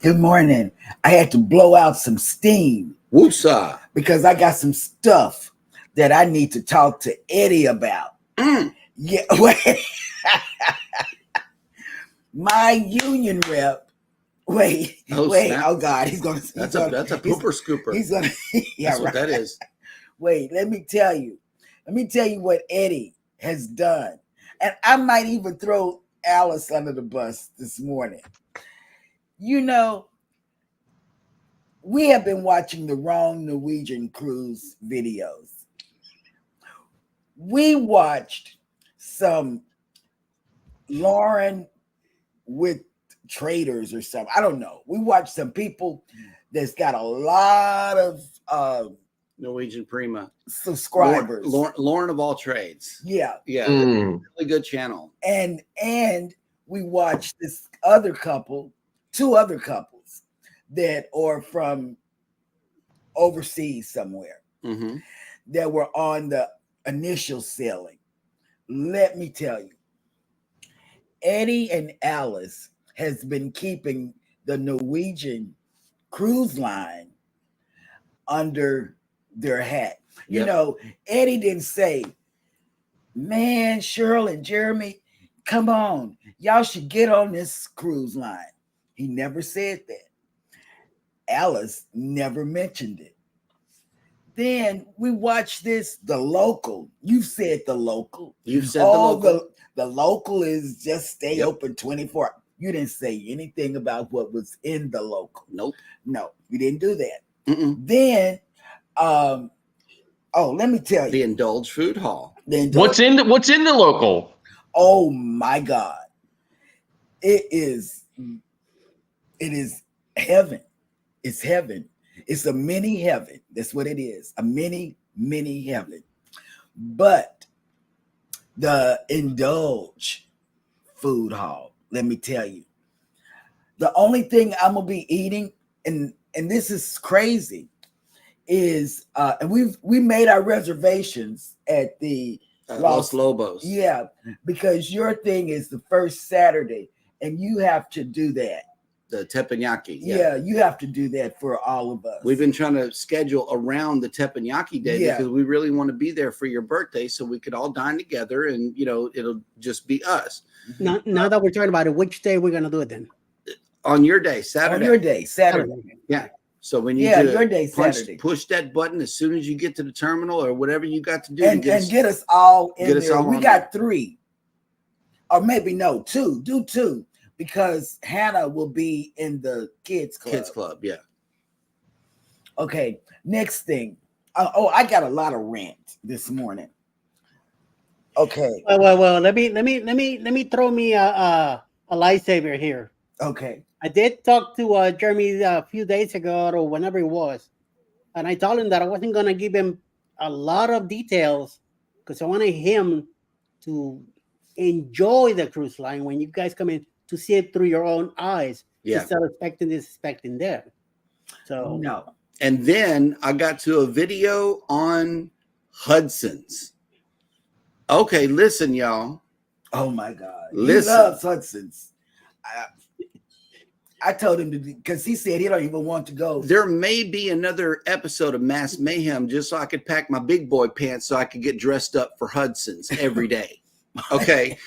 Good morning. I had to blow out some steam Woosah. because I got some stuff that I need to talk to Eddie about. Yeah, wait. My union rep. Wait, Oh, wait. snap. Oh God, he's gonna. That's a pooper scooper. He's gonna. Yeah, That's what right. that is. Wait, let me tell you. Let me tell you what Eddie has done, and I might even throw Alice under the bus this morning. You know, we have been watching the wrong Norwegian cruise videos. We watched some Lauren with traders or something. I don't know. We watched some people that's got a lot of Norwegian Prima. subscribers. Lauren of all trades. Yeah. Yeah. Really good channel. And we watched this other couple, two other couples that are from overseas somewhere that were on the initial sailing. Let me tell you, Eddie and Alice has been keeping the Norwegian cruise line under their hat. You Yep. know, Eddie didn't say, man, Cheryl and Jeremy, come on, y'all should get on this cruise line. He never said that. Alice never mentioned it. Then we watched this, the local. You said the local. You've said the local. The local is just stay Yep. open 24. You didn't say anything about what was in the local. Nope. No, you didn't do that. Mm-mm. Then, let me tell The you. Indulge Food Hall. What's in the local? Oh my God. It is heaven. It's heaven. It's a mini heaven. That's what it is. A mini heaven. But the Indulge Food Hall, let me tell you, the only thing I'm gonna be eating, and this is crazy, is and we made our reservations at the Los Lobos. Yeah, because your thing is the first Saturday, and you have to do that. The teppanyaki. Yeah, you have to do that for all of us. We've been trying to schedule around the teppanyaki day because we really want to be there for your birthday so we could all dine together and, it'll just be us. Now that we're talking about it, which day we're going to do it then? On your day, Saturday. On your day, Saturday. Yeah. So when you your day, Saturday. Push that button as soon as you get to the terminal or whatever you got to do. And get us all in there. We got there. 3. Or maybe no, 2. Do 2. Because Hannah will be in the kids club. Kids club, yeah. Okay, next thing. I got a lot of rant this morning. Okay. Well. Let me throw me a lightsaber here. Okay. I did talk to Jeremy a few days ago or whenever it was, and I told him that I wasn't going to give him a lot of details because I wanted him to enjoy the cruise line when you guys come in, to see it through your own eyes. Yeah. Instead of expecting this, expecting that. So no. And then I got to a video on Hudson's. Okay, listen, y'all. Oh my God. Listen. He loves Hudson's. I told him to, because he said he don't even want to go. There may be another episode of Mass Mayhem just so I could pack my big boy pants so I could get dressed up for Hudson's every day. Okay.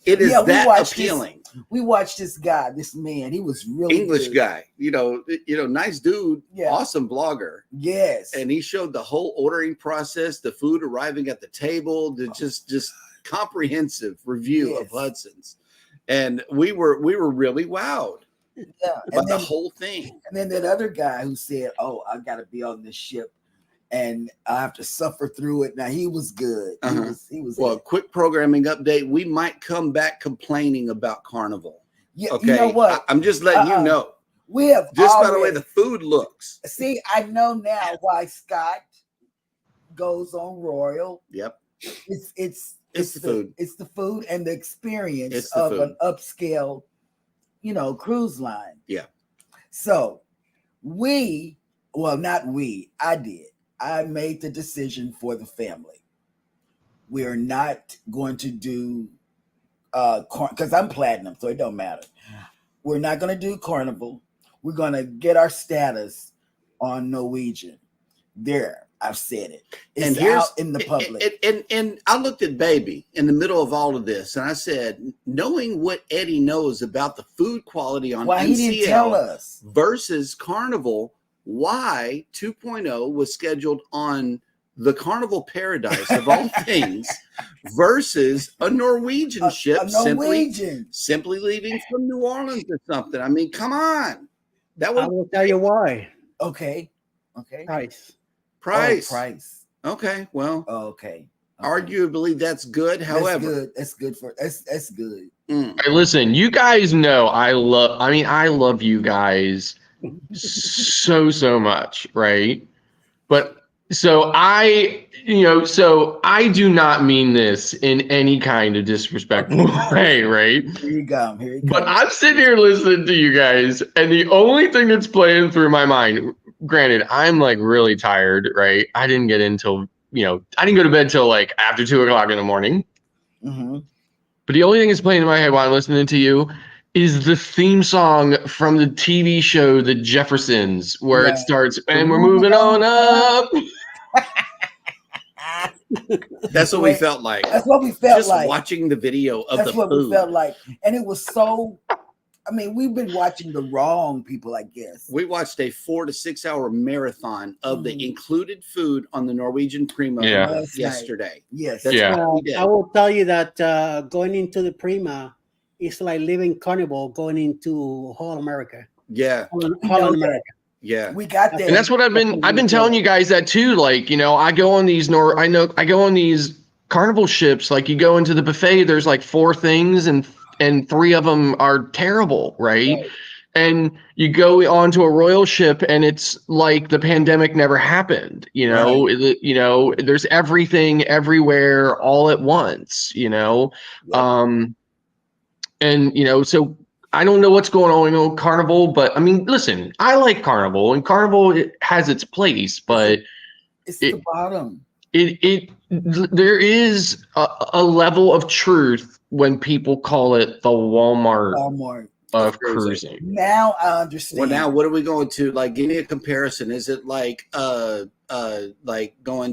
It is that appealing. We watched this guy, this man. He was really English good. guy, nice dude, Yeah. awesome blogger. Yes. And he showed the whole ordering process, the food arriving at the table, just comprehensive review of Hudson's. And we were really wowed. Yeah. By the whole thing. And then that other guy who said, "Oh, I got to be on this ship and I have to suffer through it." Now he was good. He was well, quick programming update. We might come back complaining about Carnival. Yeah, okay. You know what? I'm just letting you know. We have just by the way the food looks. See, I know now why Scott goes on Royal. Yep. It's the food. It's the food and the experience it's the of food. An upscale, cruise line. Yeah. So I did. I made the decision for the family. We are not going to do because I'm platinum, so it don't matter. We're not going to do Carnival. we're gonna get our status on Norwegian. There, I've said it. It's out in the public. And I looked at Baby in the middle of all of this, and I said, knowing what Eddie knows about the food quality on why NCL he didn't tell us versus Carnival, why 2.0 was scheduled on the Carnival Paradise of all things versus a Norwegian ship, simply leaving from New Orleans or something. I mean, come on. That I will tell you why. Okay. Price. Price. Okay. Well. Okay. Arguably, that's good. However, that's good. That's good. Hey, listen, you guys know I love you guys so much, right? But so I do not mean this in any kind of disrespectful way, right? Here you go. But I'm sitting here listening to you guys, and the only thing that's playing through my mind, granted, I'm like really tired, right? I didn't get until, I didn't go to bed till like after 2:00 in the morning. Mm-hmm. But the only thing that's playing in my head while I'm listening to you is the theme song from the TV show The Jeffersons, where it starts, and we're moving on up. That's what we felt like. That's what we felt just like. Watching the video of That's the what food. We felt like. And it was so, I mean, we've been watching the wrong people, I guess. We watched a 4 to 6 hour marathon of the included food on the Norwegian Prima yesterday. Yes. That's what we did. I will tell you that going into the Prima is like leaving Carnival going into Hall America. Yeah. Hall America. Yeah, we got that, and that's what I've been telling you guys that too. Like, I go on these Carnival ships. Like, you go into the buffet, there's like 4 things, and 3 of them are terrible, right? And you go onto a royal ship, and it's like the pandemic never happened. There's everything everywhere all at once. So. I don't know what's going on in Carnival, but I mean, listen, I like Carnival, and Carnival, it has its place, but it's the bottom. There is a level of truth when people call it the Walmart of cruising. Now I understand. Well, now what are we going to, like? Give me a comparison. Is it like going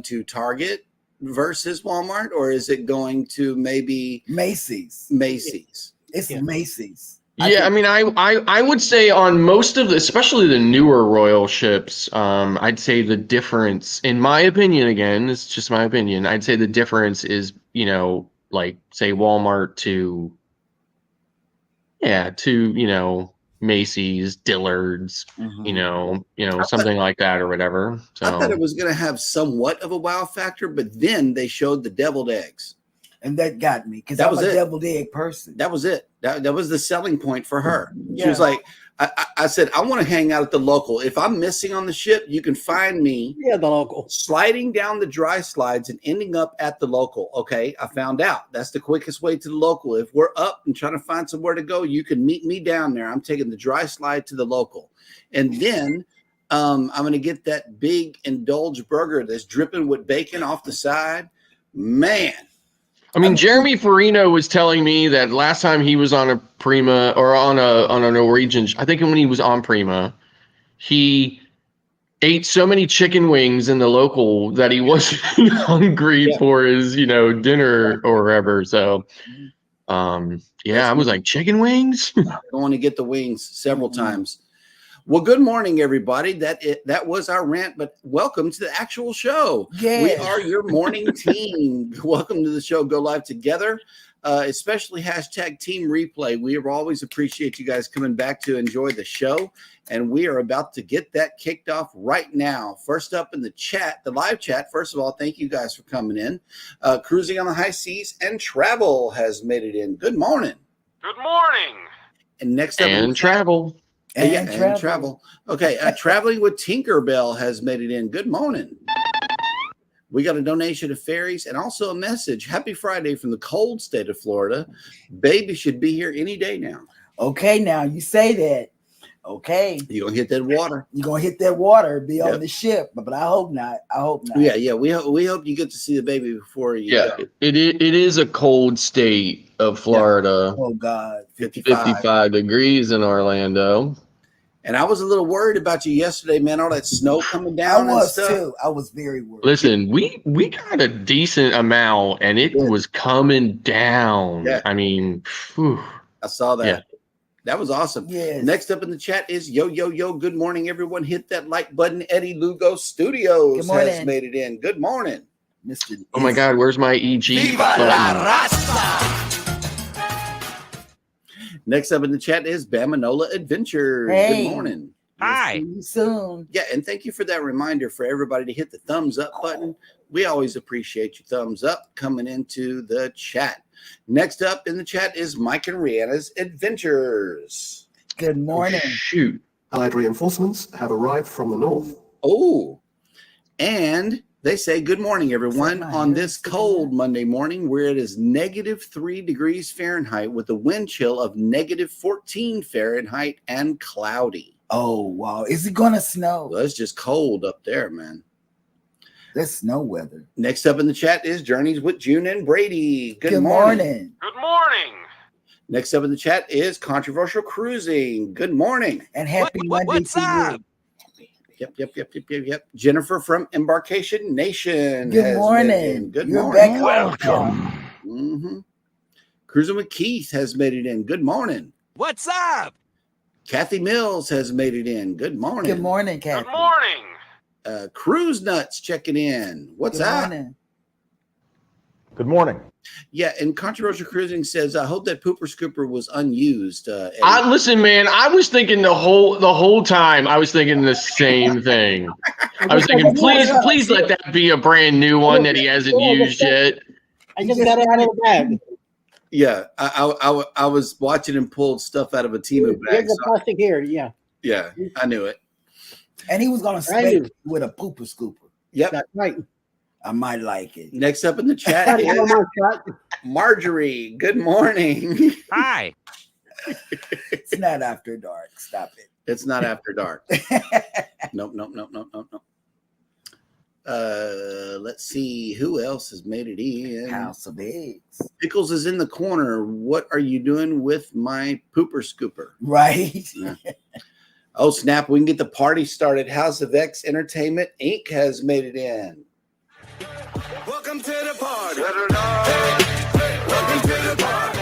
to Target versus Walmart, or is it going to maybe Macy's? It's Macy's. Yeah, I mean, I would say on most of especially the newer royal ships, I'd say the difference, in my opinion, again, it's just my opinion, I'd say the difference is, like, say Walmart to Macy's, Dillard's, something like that or whatever. So I thought it was going to have somewhat of a wow factor, but then they showed the deviled eggs. And that got me, because I'm a deviled egg person. That was it. That was the selling point for her. She was like, I said, I want to hang out at the local. If I'm missing on the ship, you can find me the local, sliding down the dry slides and ending up at the local. Okay, I found out that's the quickest way to the local. If we're up and trying to find somewhere to go, you can meet me down there. I'm taking the dry slide to the local. And then I'm going to get that big indulge burger that's dripping with bacon off the side. Man. I mean, Jeremy Farino was telling me that last time he was on a Prima or on a Norwegian, I think when he was on Prima, he ate so many chicken wings in the local that he wasn't hungry for his, dinner or whatever. So, I was like, chicken wings? Going to get the wings several times. Well, good morning, everybody. That was our rant, but welcome to the actual show. Yeah. We are your morning team. Welcome to the show. Go live together, especially #team replay. We always appreciate you guys coming back to enjoy the show, and we are about to get that kicked off right now. First up in the chat, the live chat. First of all, thank you guys for coming in. Cruising on the High Seas and Travel has made it in. Good morning. Good morning. And next up, and Travel. And travel. Okay, Traveling with Tinkerbell has made it in. Good morning. We got a donation to Ferries and also a message. Happy Friday from the cold state of Florida. Baby should be here any day now. Okay, now you say that. Okay. You're going to hit that water. You're going to hit that water, be on the ship, but I hope not. Yeah. We hope you get to see the baby before you go. It is a cold state of Florida. Oh, God. 55 degrees in Orlando. And I was a little worried about you yesterday, man. All that snow coming down I was and stuff. too. I was very worried. Listen, we got a decent amount, and it was coming down. Yeah. I mean, whew. I saw that. Yeah. That was awesome. Yes. Next up in the chat is yo. Good morning, everyone. Hit that like button. Eddie Lugo Studios has made it in. Good morning, Mr. Oh my God, where's my EG? Viva la Rasta. Next up in the chat is Bamanola Adventures. Hey. Good morning. Hi. See you soon. Yeah, and thank you for that reminder for everybody to hit the thumbs up button. We always appreciate your thumbs up coming into the chat. Next up in the chat is Mike and Rihanna's Adventures. Good morning. Shoot. Allied reinforcements have arrived from the north. Oh, and they say good morning, everyone, on this cold Monday morning where it is -3 degrees Fahrenheit with a wind chill of -14 Fahrenheit and cloudy. Oh, wow. Is it going to snow? Well, it's just cold up there, man. That's snow weather. Next up in the chat is Journeys with June and Brady. Good morning. Good morning. Next up in the chat is Controversial Cruising. Good morning. And happy Monday What's to up? you. Yep. Jennifer from Embarkation Nation. Good has morning. made it in. Good You're morning. back Welcome. Mm-hmm. Cruising with Keith has made it in. Good morning. What's up? Kathy Mills has made it in. Good morning. Good morning, Kathy. Good morning. Cruise Nuts checking in. What's Good up? morning. Good morning. Yeah, and Controversial Cruising says, I hope that Pooper Scooper was unused. Eddie. Listen, man, I was thinking the whole time, I was thinking the same thing. I was thinking, please let that be a brand new one that he hasn't used yet. I just got it out of the bag. Yeah, I was watching him pull stuff out of a Temu bag. Here's the plastic here. Yeah. Yeah, I knew it. And he was going to Right. spray with a pooper scooper. Yep. That's right. I might like it. Next up in the chat is Marjorie. Good morning. Hi. It's not after dark. Stop it. It's not after dark. Nope. Let's see who else has made it in. House of Eggs. Pickles is in the corner. What are you doing with my pooper scooper? Right. Yeah. Oh, snap. We can get the party started. House of X Entertainment Inc. has made it in. Welcome to the party. Welcome to the party.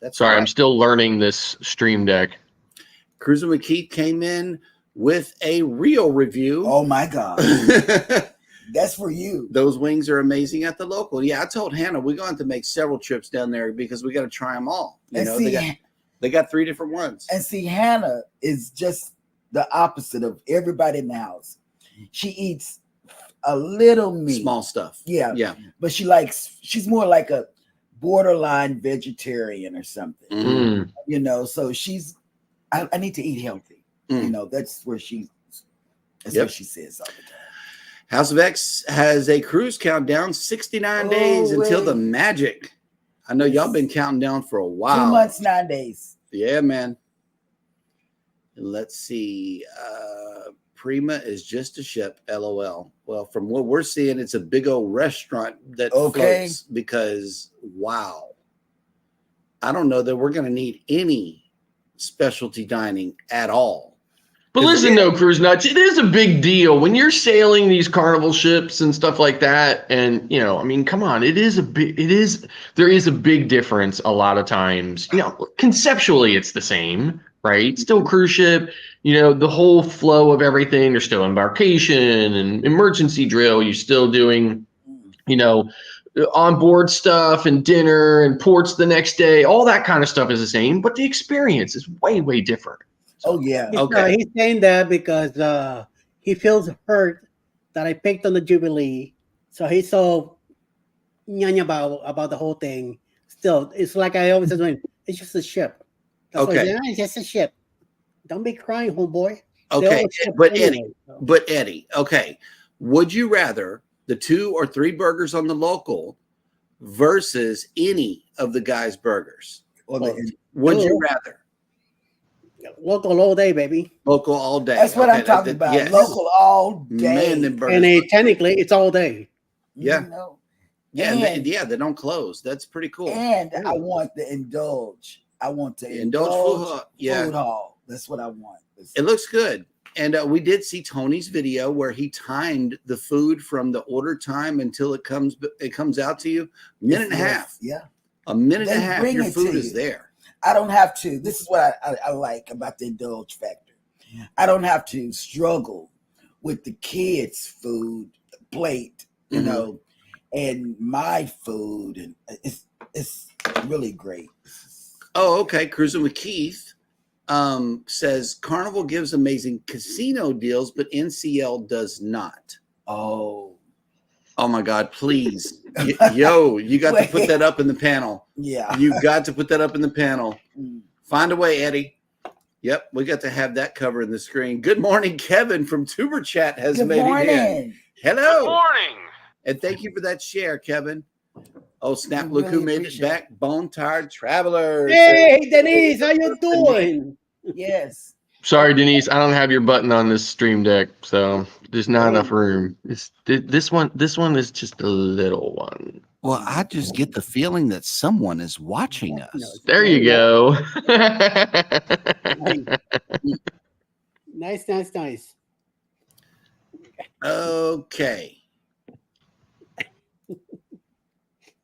That's Sorry, right. I'm still learning this stream deck. Cruising with Keith came in with a real review. Oh, my God. That's for you. Those wings are amazing at the local. Yeah, I told Hannah we're going to have to make several trips down there because we got to try them all. You And know, see, they got 3 different ones. and see, Hannah is just the opposite of everybody in the house. She eats a little meat. Small stuff. Yeah. Yeah. But she's more like a borderline vegetarian or something. Mm. You know, so I need to eat healthy. Mm. You know, that's what she Yep. says all the time. House of X has a cruise countdown, 69 days until the magic. I know y'all been counting down for a while. 2 months, 9 days. Yeah, man. And let's see. Prima is just a ship, LOL. Well, from what we're seeing, it's a big old restaurant that floats because, wow. I don't know that we're going to need any specialty dining at all. But listen, though, Cruise Nuts, it is a big deal when you're sailing these carnival ships and stuff like that. And, you know, I mean, come on, there is a big difference a lot of times. You know, conceptually, it's the same, right? Still cruise ship, you know, the whole flow of everything. There's still embarkation and emergency drill. You're still doing, you know, onboard stuff and dinner and ports the next day. All that kind of stuff is the same, but the experience is way, way different. Oh, yeah. Okay. He's saying that because he feels hurt that I picked on the Jubilee. So he's so nyanya about the whole thing. Still, it's like I always say, it's just a ship. That's Okay. It's just a ship. Don't be crying, homeboy. Okay. But Eddie, okay. Would you rather the 2 or 3 burgers on the local versus any of the guys' burgers? Would you rather? Local all day, baby. Local all day. That's what I'm talking about. Yes. Local all day. Man, them burgers. And technically, it's all day. Yeah. You know? Yeah, And- they don't close. That's pretty cool. And I want to indulge. I want to Indulge food hall. Yeah. Food hall. That's what I want. It looks good. And we did see Tony's video where he timed the food from the order time until it comes out to you. Minute and a half. Yeah. A minute They and a half. bring Your it food to is you. there. I don't have to. This is what I like about the indulge factor. I don't have to struggle with the kids' food plate, you know, and my food, and it's really great. Oh, okay. Cruising with Keith says Carnival gives amazing casino deals, but NCL does not. Oh my God! Please, yo, you got to put that up in the panel. Yeah, you got to put that up in the panel. Find a way, Eddie. Yep, we got to have that cover in the screen. Good morning, Kevin from Tuber Chat has made it in. Hello. Good morning. And thank you for that share, Kevin. Oh, snap. Look who made it back. Bone Tired Travelers. Hey, Denise, how you doing? Yes. Sorry, Denise, I don't have your button on this stream deck, so there's not enough room. This one is just a little one. Well, I just get the feeling that someone is watching us. There you go. Nice. Okay.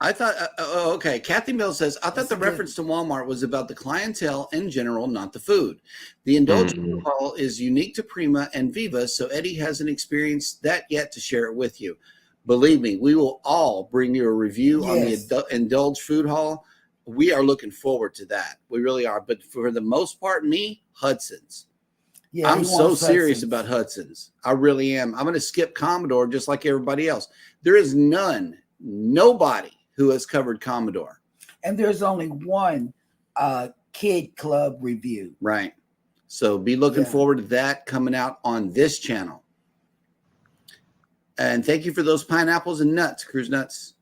I thought, okay. Kathy Mills says, I thought the reference to Walmart was about the clientele in general, not the food. The Indulge hall is unique to Prima and Viva, so Eddie hasn't experienced that yet to share it with you. Believe me, we will all bring you a review on the Indulge Food Hall. We are looking forward to that. We really are. But for the most part, Hudson's. Yeah, I'm so serious about Hudson's. I really am. I'm going to skip Commodore just like everybody else. There is nobody who has covered Commodore. And there's only one Kid Club review. Right. So be looking forward to that coming out on this channel. And thank you for those pineapples and nuts, Cruise Nuts.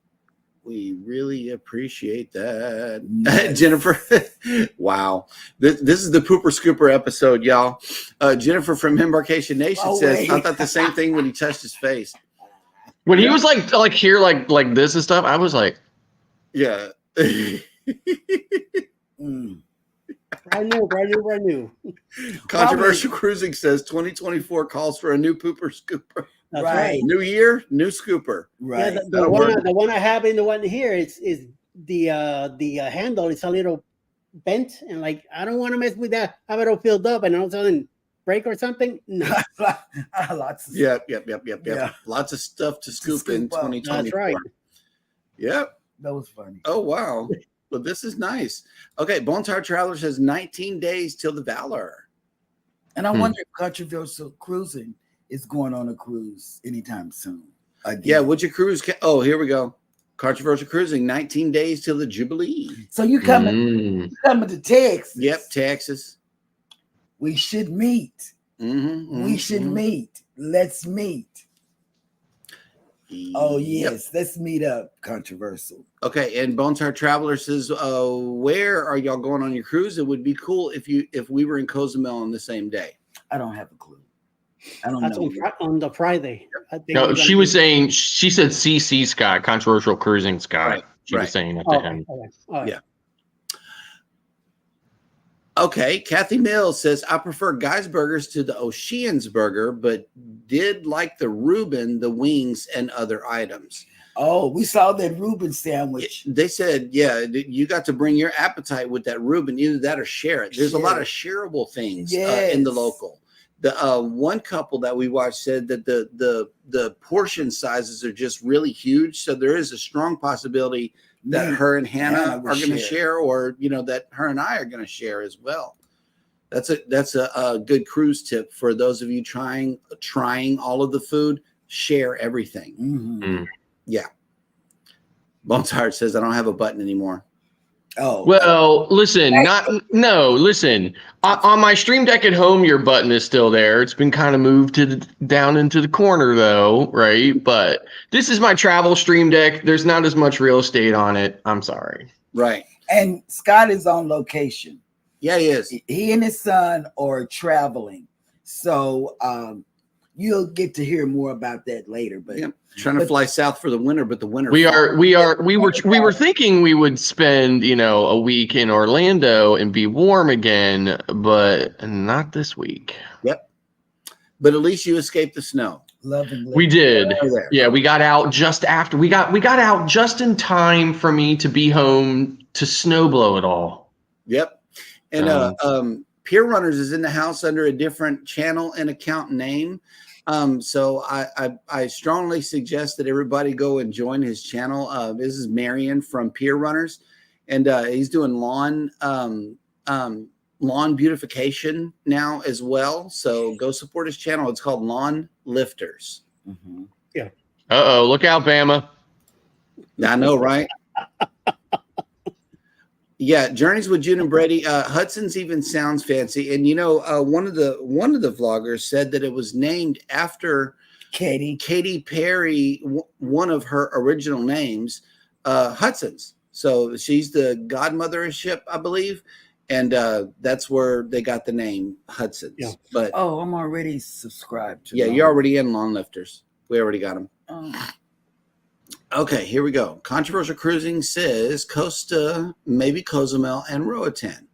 We really appreciate that. Yes. Jennifer, wow. This is the Pooper Scooper episode, y'all. Jennifer from Embarkation Nation says, I thought the same thing when he touched his face. When he was like here, like this and stuff, I was like, yeah. Brand new. Controversial Cruising says 2024 calls for a new Pooper Scooper. That's right. New year, new scooper. Right. Yeah, the one I have in the one here is the handle is a little bent, and like I don't want to mess with that. Have it all filled up and all of a sudden break or something. No. Lots of Yep. Yeah. Lots of stuff to scoop in 2024. That's right. Yep. That was funny. Oh wow. Well, this is nice. Okay, Bone Tired Traveler says 19 days till the Valor. And I wonder if Controversial Cruising is going on a cruise anytime soon. Again. Yeah, would you cruise? Oh, here we go. Controversial Cruising, 19 days till the Jubilee. So you coming to Texas? Yep, Texas. We should meet. We should meet. Let's meet. Oh yes, let's meet up. Controversial. Okay, and Bone Tired Traveler says, where are y'all going on your cruise? It would be cool if we were in Cozumel on the same day. I don't have a clue. I don't That's know. on the Friday. No, she said CC Scott, Controversial Cruising Scott. Right. She was saying that to him. Okay. Yeah. Okay, Kathy Mills says, I prefer Guy's Burgers to the Ocean's Burger, but did like the Reuben, the wings, and other items. Oh, we saw that Reuben sandwich. They said, yeah, you got to bring your appetite with that Reuben, either that or share it. There's a lot of shareable things in the local. The one couple that we watched said that the portion sizes are just really huge. So there is a strong possibility that her and Hannah are going to share, or that her and I are going to share as well. That's a good cruise tip for those of you trying all of the food. Share everything. Yeah. Bone Tired says, I don't have a button anymore. Oh well, listen. Listen. On my stream deck at home, your button is still there. It's been kind of moved down into the corner, though, right? But this is my travel stream deck. There's not as much real estate on it. I'm sorry. Right. And Scott is on location. Yeah, he is. He and his son are traveling, so you'll get to hear more about that later. But trying to fly south for the winter, but the winter. We were thinking we would spend, a week in Orlando and be warm again, but not this week. Yep. But at least you escaped the snow. We did. Yeah, we got out just after we got out just in time for me to be home to snow blow it all. Yep. And Peer Runners is in the house under a different channel and account name. So I strongly suggest that everybody go and join his channel. This is Marion from Peer Runners, and he's doing lawn beautification now as well. So go support his channel. It's called Lawn Lifters. Mm-hmm. Yeah. Look out, Bama. I know, right? Yeah, Journeys with June and Brady. Hudson's even sounds fancy, and one of the vloggers said that it was named after Katy Perry, one of her original names, Hudson's. So she's the godmothership, I believe, and that's where they got the name Hudson's. Yeah. But I'm already subscribed to. Yeah, you're already in Lawn Lifters. We already got them. Oh. Okay, here we go. Controversial Cruising says Costa, maybe Cozumel, and Roatan.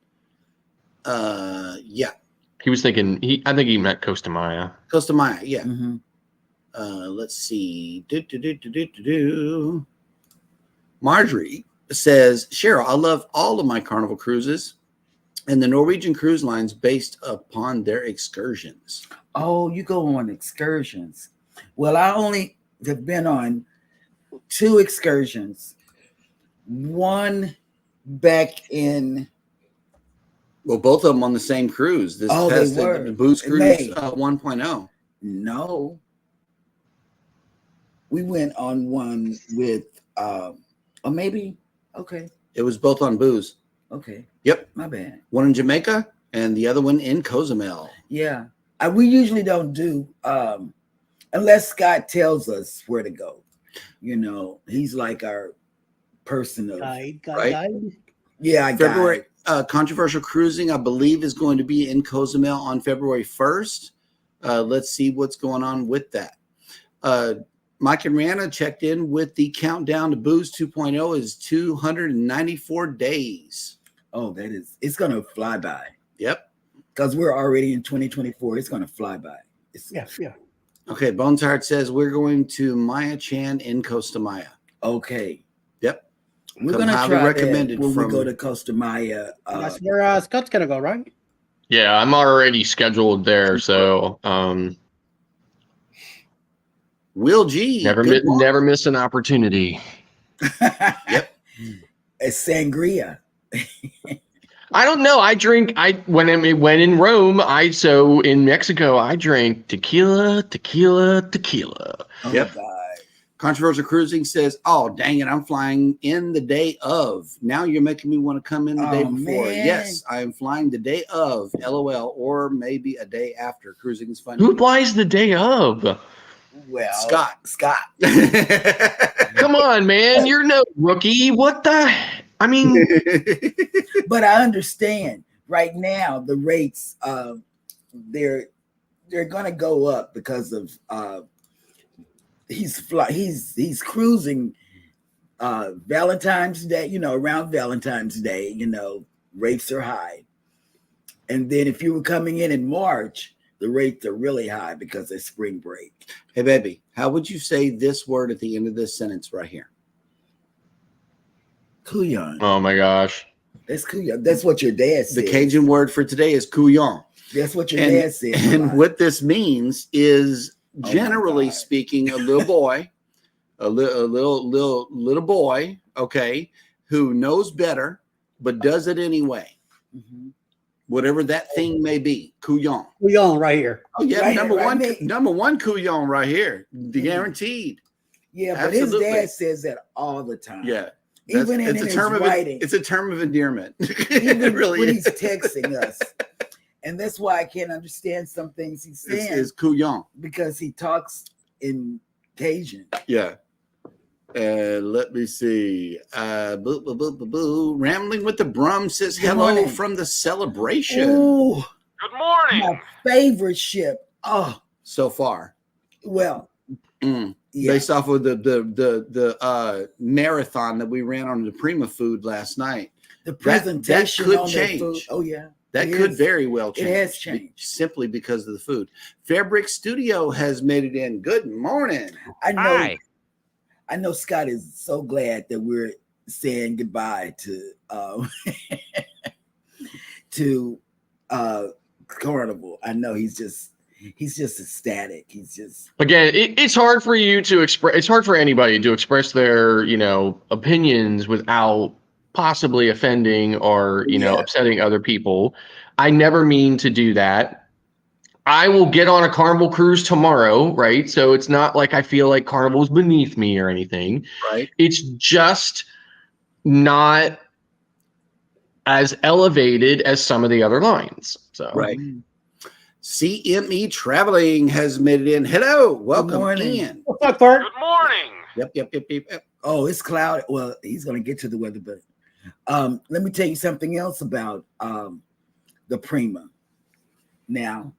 Yeah. He was thinking, I think he meant Costa Maya. Costa Maya, yeah. Mm-hmm. Let's see. Marjorie says, Cheryl, I love all of my Carnival cruises and the Norwegian cruise lines based upon their excursions. Oh, you go on excursions. Well, I only have been on 2 excursions. One back in. Well, both of them on the same cruise. This past the Booze Cruise 1.0. No. We went on one with, or maybe, okay. It was both on Booze. Okay. Yep. My bad. One in Jamaica and the other one in Cozumel. Yeah. We usually don't do, unless Scott tells us where to go. He's like our person of Guide. Yeah, February. Controversial Cruising, I believe, is going to be in Cozumel on February 1st. Let's see what's going on with that. Mike and Rihanna checked in with the countdown to Booze 2.0 is 294 days. Oh, it's going to fly by. Yep. Because we're already in 2024. It's going to fly by. Yeah. Okay, Bones Heart says we're going to Maya Chan in Costa Maya. Okay. Yep. We're going to try recommended that when we go to Costa Maya. That's where Scott's going to go, right? Yeah, I'm already scheduled there, so Will G. Never miss an opportunity. Yep. It's sangria. I don't know. When in Rome, in Mexico, I drank tequila. Oh, yep. God. Controversial Cruising says, oh, dang it, I'm flying in the day of. Now you're making me want to come in the day before. Man. Yes, I am flying the day of, LOL, or maybe a day after. Cruising is fun. Who flies the day of? Well, Scott. Come on, man. You're no rookie. What the? I mean. But I understand right now the rates, they're going to go up because of he's cruising Valentine's Day, around Valentine's Day, rates are high. And then if you were coming in March, the rates are really high because of spring break. Hey, baby, how would you say this word at the end of this sentence right here? Couillon. Oh, my gosh. That's couillon. That's what your dad said. The Cajun word for today is couillon. That's what your dad said. And what this means is, generally speaking, a little boy, a little boy, okay, who knows better but does it anyway. Mm-hmm. Whatever that thing may be, couillon. Couillon right here. Oh yeah, right number one couillon right here, guaranteed. Yeah, but absolutely. His dad says that all the time. Yeah, even in his writing, it's a term of endearment. Even it really when is. He's texting us. And that's why I can't understand some things he's saying. It's couillon. Because he talks in Cajun. Yeah. Let me see. Rambling with the Brum says hello from the Celebration. Ooh, good morning. My favorite ship. Oh, so far. Well, yeah. Based off of the marathon that we ran on the Prima food last night. The presentation could on change. their food. Oh yeah. That could very well change. It has changed. Simply because of the food. Fairbrick Studio has made it in. Good morning. Hi. I know Scott is so glad that we're saying goodbye to to Carnival. I know he's just ecstatic. He's just, again, it's hard for you to express. It's hard for anybody to express their, opinions without possibly offending or, upsetting other people. I never mean to do that. I will get on a Carnival cruise tomorrow, right? So it's not like I feel like Carnival's beneath me or anything. Right. It's just not as elevated as some of the other lines. So right. CME Traveling has made it in. Hello, welcome in. What's up, Bert? Good morning. Yep. oh, it's cloudy. Well, he's gonna get to the weather, but let me tell you something else about the Prima. Now,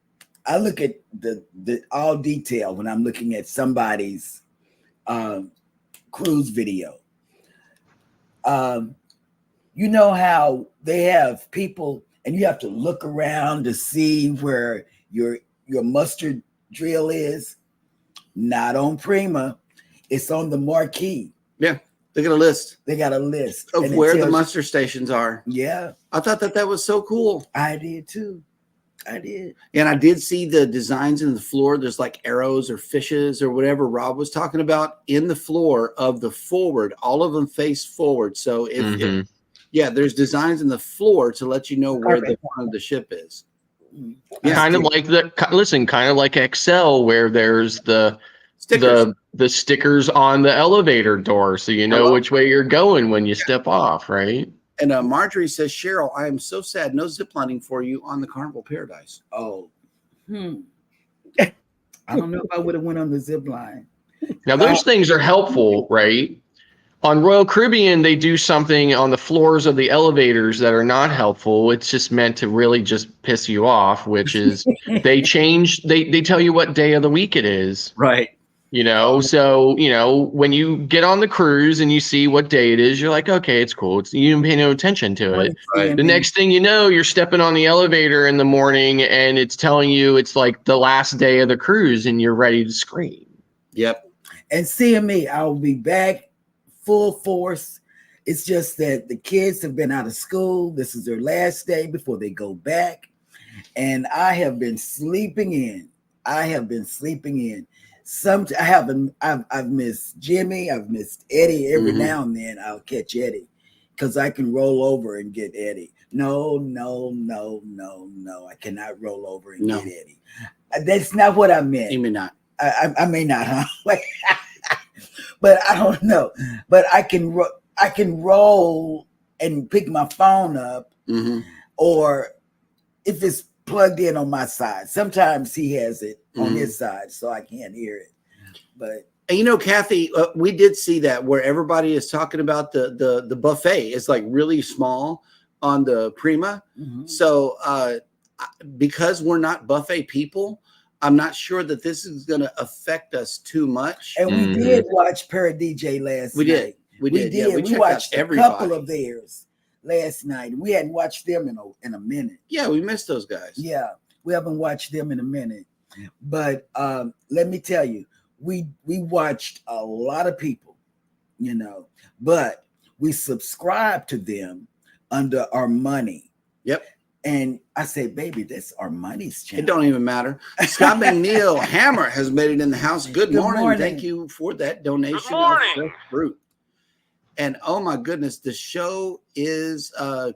I look at the all detail when I'm looking at somebody's cruise video. You know how they have people, and you have to look around to see where your mustard drill is. Not on Prima. It's on the marquee. Yeah, they got a list. They got a list of where the muster stations are. Yeah. I thought that was so cool. I did too. I did. And I did see the designs in the floor. There's like arrows or fishes or whatever Rob was talking about in the floor of the forward. All of them face forward. So if there's designs in the floor to let you know where the front of the ship is. Yeah, kind of like Excel, where there's the stickers on the elevator door, so you know which way you're going when you step off, right? And Marjorie says, Cheryl, I am so sad. No ziplining for you on the Carnival Paradise. Oh, I don't know if I would have went on the zip line. Now those things are helpful, right? On Royal Caribbean, they do something on the floors of the elevators that are not helpful. It's just meant to really just piss you off, which is they tell you what day of the week it is. Right. So, when you get on the cruise and you see what day it is, you're like, okay, it's cool. You didn't pay no attention to it. Right. The next thing you know, you're stepping on the elevator in the morning and it's telling you it's like the last day of the cruise and you're ready to scream. Yep. And seeing me, I'll be back full force. It's just that the kids have been out of school. This is their last day before they go back. And I have been sleeping in. I've missed Jimmy. I've missed Eddie. Every now and then I'll catch Eddie because I can roll over and get Eddie. No. I cannot roll over and get Eddie. That's not what I meant. You may not. I may not, huh? But I don't know. But I can roll and pick my phone up, or if it's plugged in on my side. Sometimes he has it on his side, so I can't hear it. But Kathy, we did see that where everybody is talking about the buffet is like really small on the Prima. So because we're not buffet people, I'm not sure that this is going to affect us too much. And we did watch Paradis last night. We did. Yeah, we watched a couple of theirs last night. We hadn't watched them in a minute. Yeah, we missed those guys. Yeah, we haven't watched them in a minute. But let me tell you, we watched a lot of people, but we subscribed to them under our money. Yep. And I say, baby, that's our money's channel. It don't even matter. Scott McNeil Hammer has made it in the house. Good morning. Thank you for that donation. Good morning. Of fresh fruit. And oh my goodness, the show is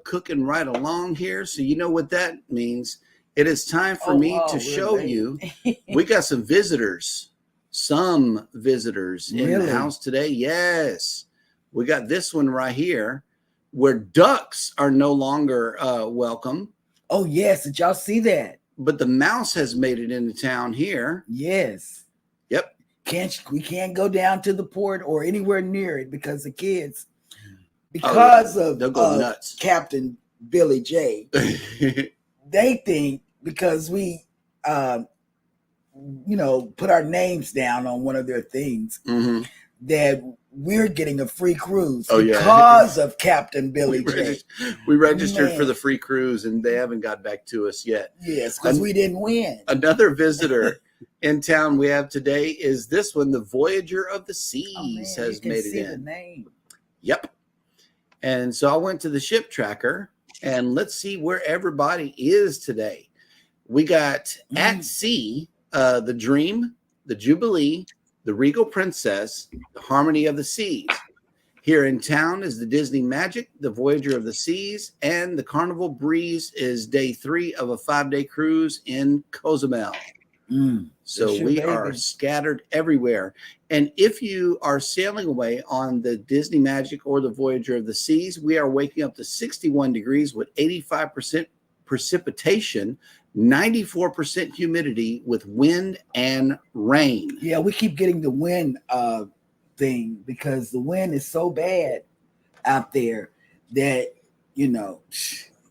cooking right along here. So you know what that means. It is time for me to show you. We got some visitors in the house today. Yes. We got this one right here where ducks are no longer welcome. Oh, yes. Did y'all see that? But the mouse has made it into town here. Yes. Yep. We can't go down to the port or anywhere near it because the kids, they'll go nuts. Captain Billy J, they think because we put our names down on one of their things, that we're getting a free cruise because of Captain Billy J. We registered for the free cruise, and they haven't got back to us yet. Yes, because we didn't win. Another visitor in town we have today is this one, the Voyager of the Seas has made it in. The name. Yep. And so I went to the ship tracker, and let's see where everybody is today. We got at sea, the Dream, the Jubilee, the Regal Princess, the Harmony of the Seas. Here in town is the Disney Magic, the Voyager of the Seas, and the Carnival Breeze is day 3 of a 5-day cruise in Cozumel. So we are scattered everywhere. And if you are sailing away on the Disney Magic or the Voyager of the Seas, we are waking up to 61 degrees with 85% precipitation, 94% humidity with wind and rain. Yeah, we keep getting the wind thing because the wind is so bad out there that,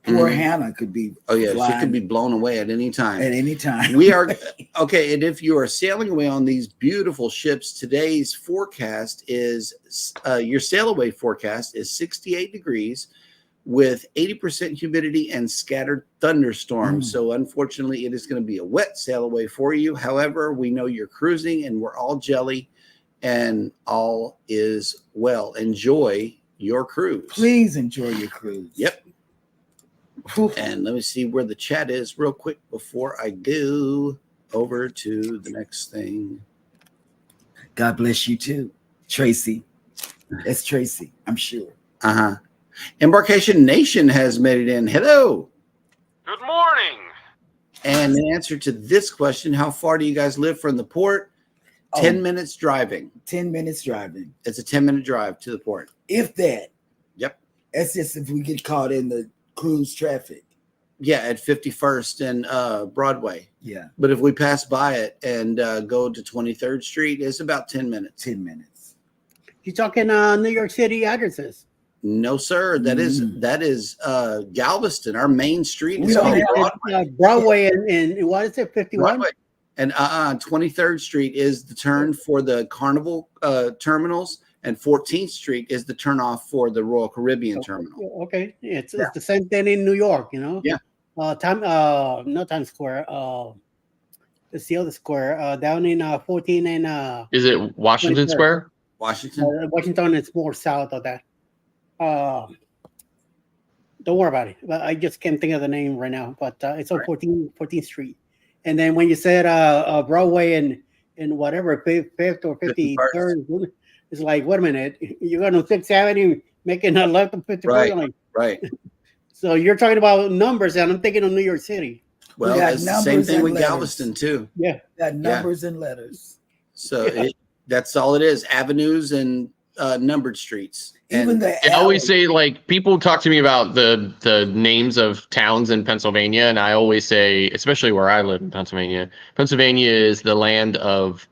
poor Hannah could be she could be blown away at any time. At any time. We are okay. And if you are sailing away on these beautiful ships, today's forecast is your sail away forecast is 68 degrees with 80% humidity and scattered thunderstorms. So unfortunately, it is going to be a wet sail away for you. However, we know you're cruising and we're all jelly and all is well. Enjoy your cruise. Please enjoy your cruise. Yep. And let me see where the chat is real quick before I go over to the next thing. God bless you too, Tracy. That's Tracy, I'm sure. Embarkation Nation has made it in. Hello. Good morning. And the answer to this question, how far do you guys live from the port? 10 minutes driving. 10 minutes driving. It's a 10-minute drive to the port. If that. Yep. That's just if we get caught in the cruise traffic. Yeah, at 51st and Broadway. Yeah. But if we pass by it and go to 23rd Street, it's about 10 minutes. 10 minutes. You talking New York City addresses? No, sir. That is Galveston. Our main street is don't Broadway. Broadway and what is it, 51? Broadway. And 23rd Street is the turn for the Carnival terminals, and 14th Street is the turnoff for the Royal Caribbean terminal. Okay, it's the same thing in New York, Yeah. not Times Square. It's the other square down in 14 and. Is it Washington 23rd. Square? Washington is more south of that. Don't worry about it. But I just can't think of the name right now. But it's on 14th Street. And then when you said Broadway and whatever 5th or 53rd, it's like, wait a minute, you're going to 6th Avenue making a left of 53rd. Right. So you're talking about numbers, and I'm thinking of New York City. Well, it's the same thing with Galveston too. Yeah, got numbers and letters. So that's all it is: avenues and numbered streets. Even I always say, like, people talk to me about the names of towns in Pennsylvania, and I always say, especially where I live in Pennsylvania, Pennsylvania is the land of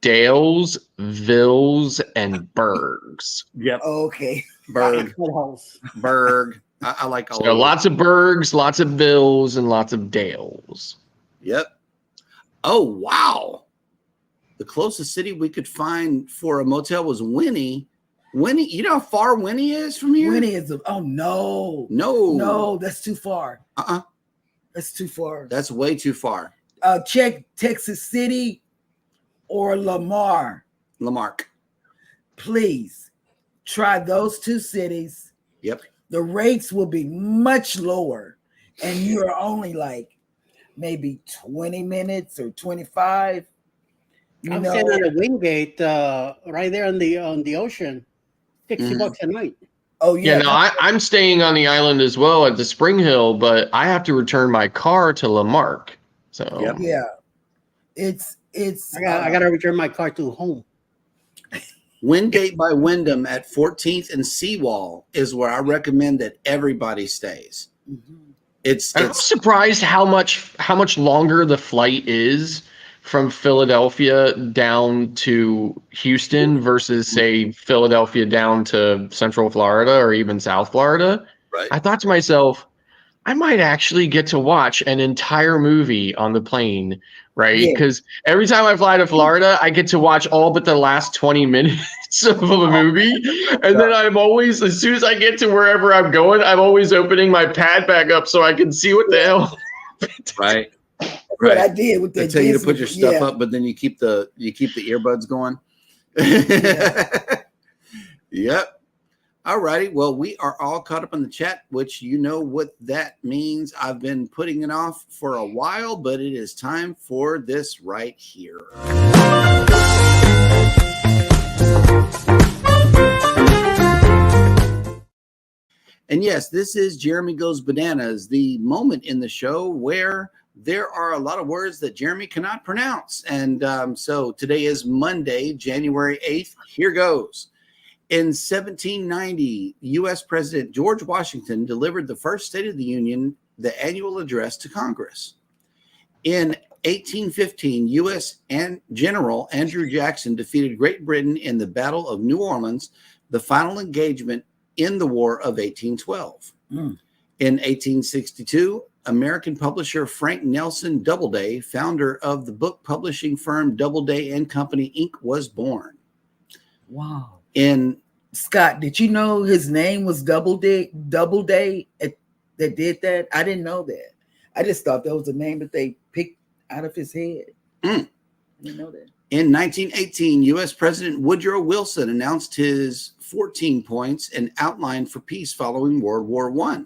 dales, villes, and burgs. Yep. Okay. Berg. I like all. So lots of burgs, lots of villes, and lots of dales. Yep. Oh wow! The closest city we could find for a motel was Winnie. Winnie, you know how far Winnie is from here? Winnie is no, that's too far. That's too far. That's way too far. Check Texas City or Lamarck. Please try those two cities. Yep. The rates will be much lower, and you are only like maybe 20 minutes or 25. I'm staying at a Wingate right there on the ocean. $60 a night. Oh yeah. No, I'm staying on the island as well at the Spring Hill, but I have to return my car to Lamarck. So yeah, it's. I gotta return my car to home. Wingate by Wyndham at 14th and Seawall is where I recommend that everybody stays. I'm surprised how much longer the flight is from Philadelphia down to Houston versus, say, Philadelphia down to Central Florida or even South Florida. Right. I thought to myself, I might actually get to watch an entire movie on the plane, right? Yeah. Because every time I fly to Florida, I get to watch all but the last 20 minutes of a movie. And then I'm always, as soon as I get to wherever I'm going, I'm always opening my pad back up so I can see what the hell. Right. What I did with They that tell you to Disney- put your stuff yeah. up, but then you keep the earbuds going. Yep. All righty. Well, we are all caught up on the chat, which you know what that means. I've been putting it off for a while, but it is time for this right here. And yes, this is Jeremy Goes Bananas, the moment in the show where there are a lot of words that Jeremy cannot pronounce. And so today is Monday, January 8th. Here goes. In 1790, U.S. President George Washington delivered the first State of the Union, the annual address to Congress. In 1815, U.S. General Andrew Jackson defeated Great Britain in the Battle of New Orleans, the final engagement in the War of 1812. In 1862, American publisher Frank Nelson Doubleday, founder of the book publishing firm Doubleday and Company, Inc., was born. Wow. In Scott, did you know his name was Doubleday that did that? I didn't know that. I just thought that was a name that they picked out of his head. I didn't know that. In 1918, U.S. President Woodrow Wilson announced his 14 points and outline for peace following World War I.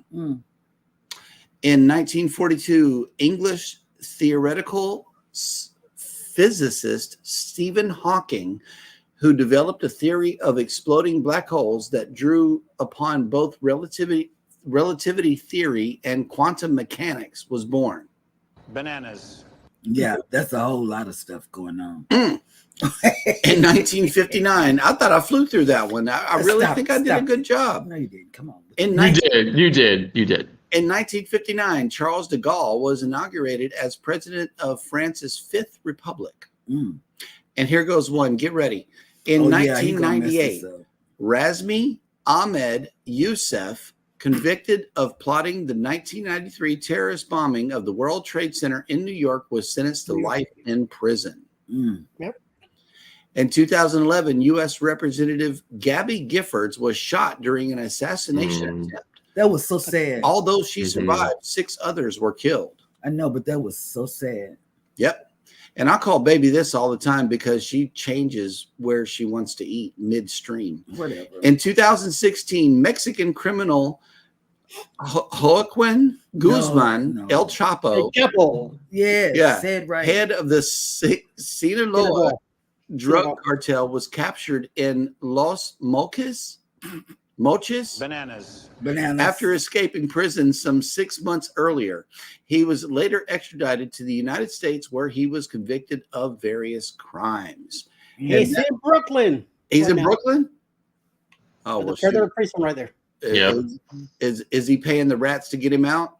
In 1942, English theoretical physicist Stephen Hawking, who developed a theory of exploding black holes that drew upon both relativity theory and quantum mechanics, was born. Bananas. Yeah, that's a whole lot of stuff going on. In 1959, I thought I flew through that one. I really think I did a good job. No, you didn't. Come on. You did. In 1959, Charles de Gaulle was inaugurated as president of France's Fifth Republic. And here goes one. Get ready. In 1998, Razmi Ahmed Youssef, convicted of plotting the 1993 terrorist bombing of the World Trade Center in New York, was sentenced to life in prison. In 2011, U.S. Representative Gabby Giffords was shot during an assassination attempt. That was so sad. Although she survived, 6 others were killed. I know, but that was so sad. Yep. And I call baby this all the time because she changes where she wants to eat midstream. Whatever. In 2016, Mexican criminal Joaquin Guzman, El Chapo, said right. head of the Sinaloa drug cartel, was captured in Los Mochis, Bananas. after escaping prison some 6 months earlier. He was later extradited to the United States, where he was convicted of various crimes. He's in Brooklyn. He's in Brooklyn? Oh, well, federal prison right there. Yeah. Is he paying the rats to get him out?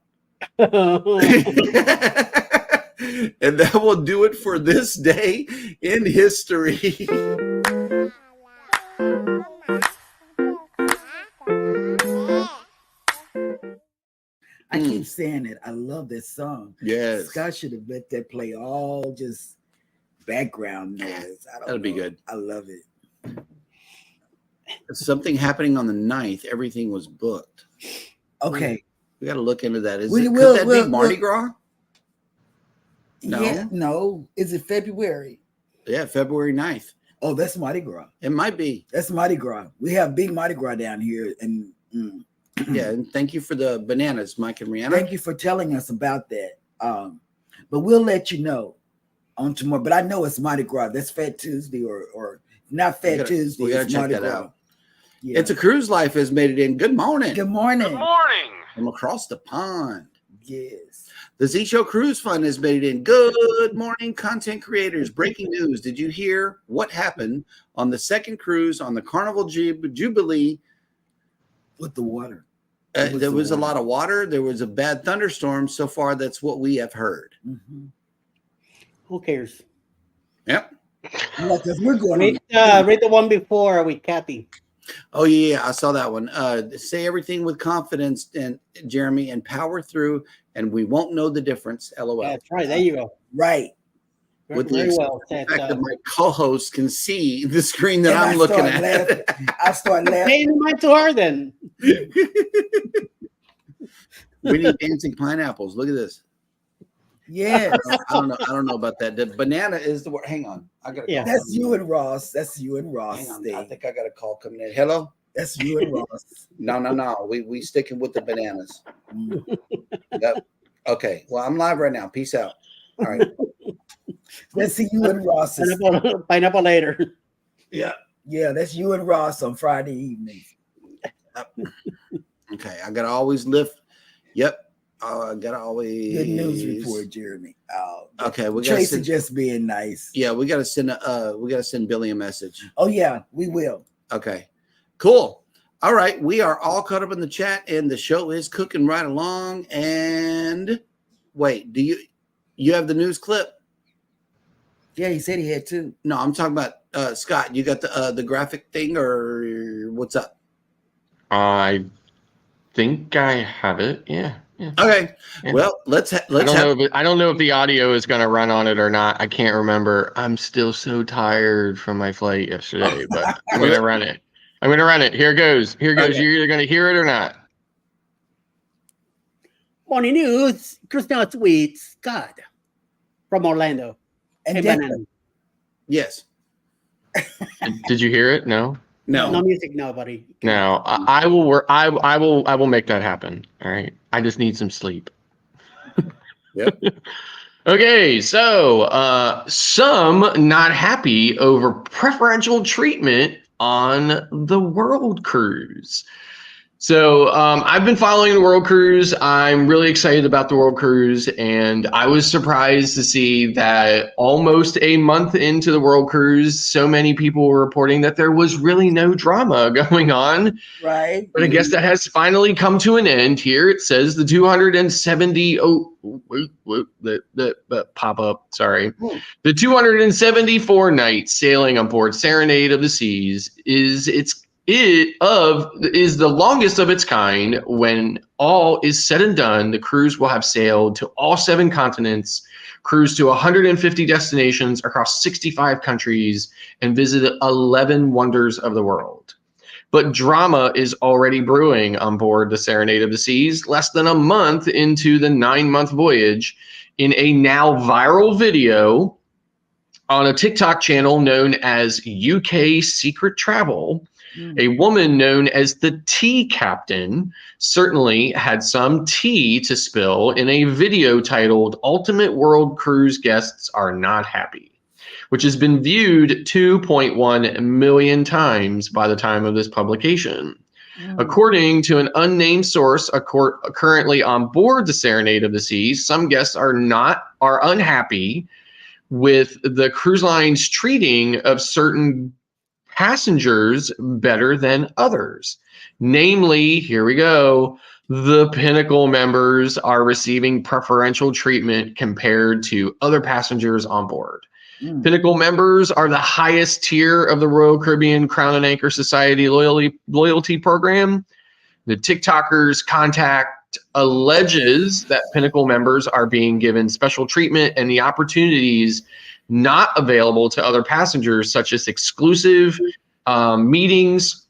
And that will do it for this day in history. I keep saying it. I love this song. Yes. Scott should have let that play all just background noise. That'll be good. I love it. Something happening on the 9th. Everything was booked. Okay. We got to look into that. Could that be Mardi Gras? No. Yeah, no. Is it February? Yeah, February 9th. Oh, that's Mardi Gras. It might be. That's Mardi Gras. We have big Mardi Gras down here. And yeah, and thank you for the bananas, Mike and Rihanna. Thank you for telling us about that. But we'll let you know on tomorrow. But I know it's Mardi Gras. That's Fat Tuesday or not Fat Tuesday. We gotta check Mardi that Gras. out. Yeah. It's a Cruise Life has made it in. Good morning. Good morning. Good morning. From across the pond. Yes. The Z Show Cruise Fund has made it in. Good morning, content creators. Breaking news. Did you hear what happened on the second cruise on the Carnival Jubilee? With the water. There was a lot of water. There was a bad thunderstorm. So far, that's what we have heard. Who cares? Yep. Because we're going read the one before with Kathy. Oh yeah, I saw that one. Say everything with confidence, and Jeremy, and power through, and we won't know the difference. LOL. That's right. There you go. Right. With Very the well said. fact that my co-host can see the screen that And I'm I looking start at. laughing. I start laughing. Paying mine to her then. We need dancing pineapples. Look at this. Yes. I don't know about that. The banana is the word. Hang on. I got a Yeah. call. That's you and Ross. That's you and Ross. Hang on. Steve. I think I got a call coming in. Hello? That's you and Ross. No. We sticking with the bananas. Yep. Okay. Well, I'm live right now. Peace out. All right. That's you and Ross. Pineapple later. Yeah. Yeah, that's you and Ross on Friday evening. Okay. I gotta always lift. Yep. I gotta always Good news report, Jeremy. Okay, we gotta Tracy send, just being nice. yeah, we gotta send Billy a message. Oh yeah, we will. Okay, cool. All right, we are all caught up in the chat, and the show is cooking right along. And wait, do you have the news clip? Yeah, he said he had two. No, I'm talking about Scott. You got the graphic thing, or what's up? I think I have it. Yeah. Okay. Yeah. Well, let's I don't know if the audio is going to run on it or not. I can't remember. I'm still so tired from my flight yesterday, but I'm going to run it. Here goes. Okay. You're either going to hear it or not. Morning news. Cruise Now with Scott from Orlando. And Hey, then, man. Yes. Did you hear it? No. No music, nobody. No. I will work. I will make that happen. All right. I just need some sleep. Yep. Okay, so some not happy over preferential treatment on the World Cruise. So I've been following the World Cruise. I'm really excited about the World Cruise, and I was surprised to see that almost a month into the World Cruise, so many people were reporting that there was really no drama going on. right? But I guess that has finally come to an end here. It says the 270 pop up. Sorry. The 274 nights sailing on board Serenade of the Seas is the longest of its kind. When all is said and done, the cruise will have sailed to all 7 continents, cruised to 150 destinations across 65 countries, and visited 11 wonders of the world. But drama is already brewing on board the Serenade of the Seas, less than a month into the 9-month voyage. In a now viral video on a TikTok channel known as UK Secret Travel, a woman known as the Tea Captain certainly had some tea to spill in a video titled Ultimate World Cruise Guests Are Not Happy, which has been viewed 2.1 million times by the time of this publication. According to an unnamed source currently on board the Serenade of the Seas, some guests are unhappy with the cruise line's treating of certain passengers better than others. Namely, here we go, the Pinnacle members are receiving preferential treatment compared to other passengers on board. Pinnacle members are the highest tier of the Royal Caribbean Crown and Anchor Society loyalty program. The TikToker's contact alleges that Pinnacle members are being given special treatment and the opportunities not available to other passengers, such as exclusive meetings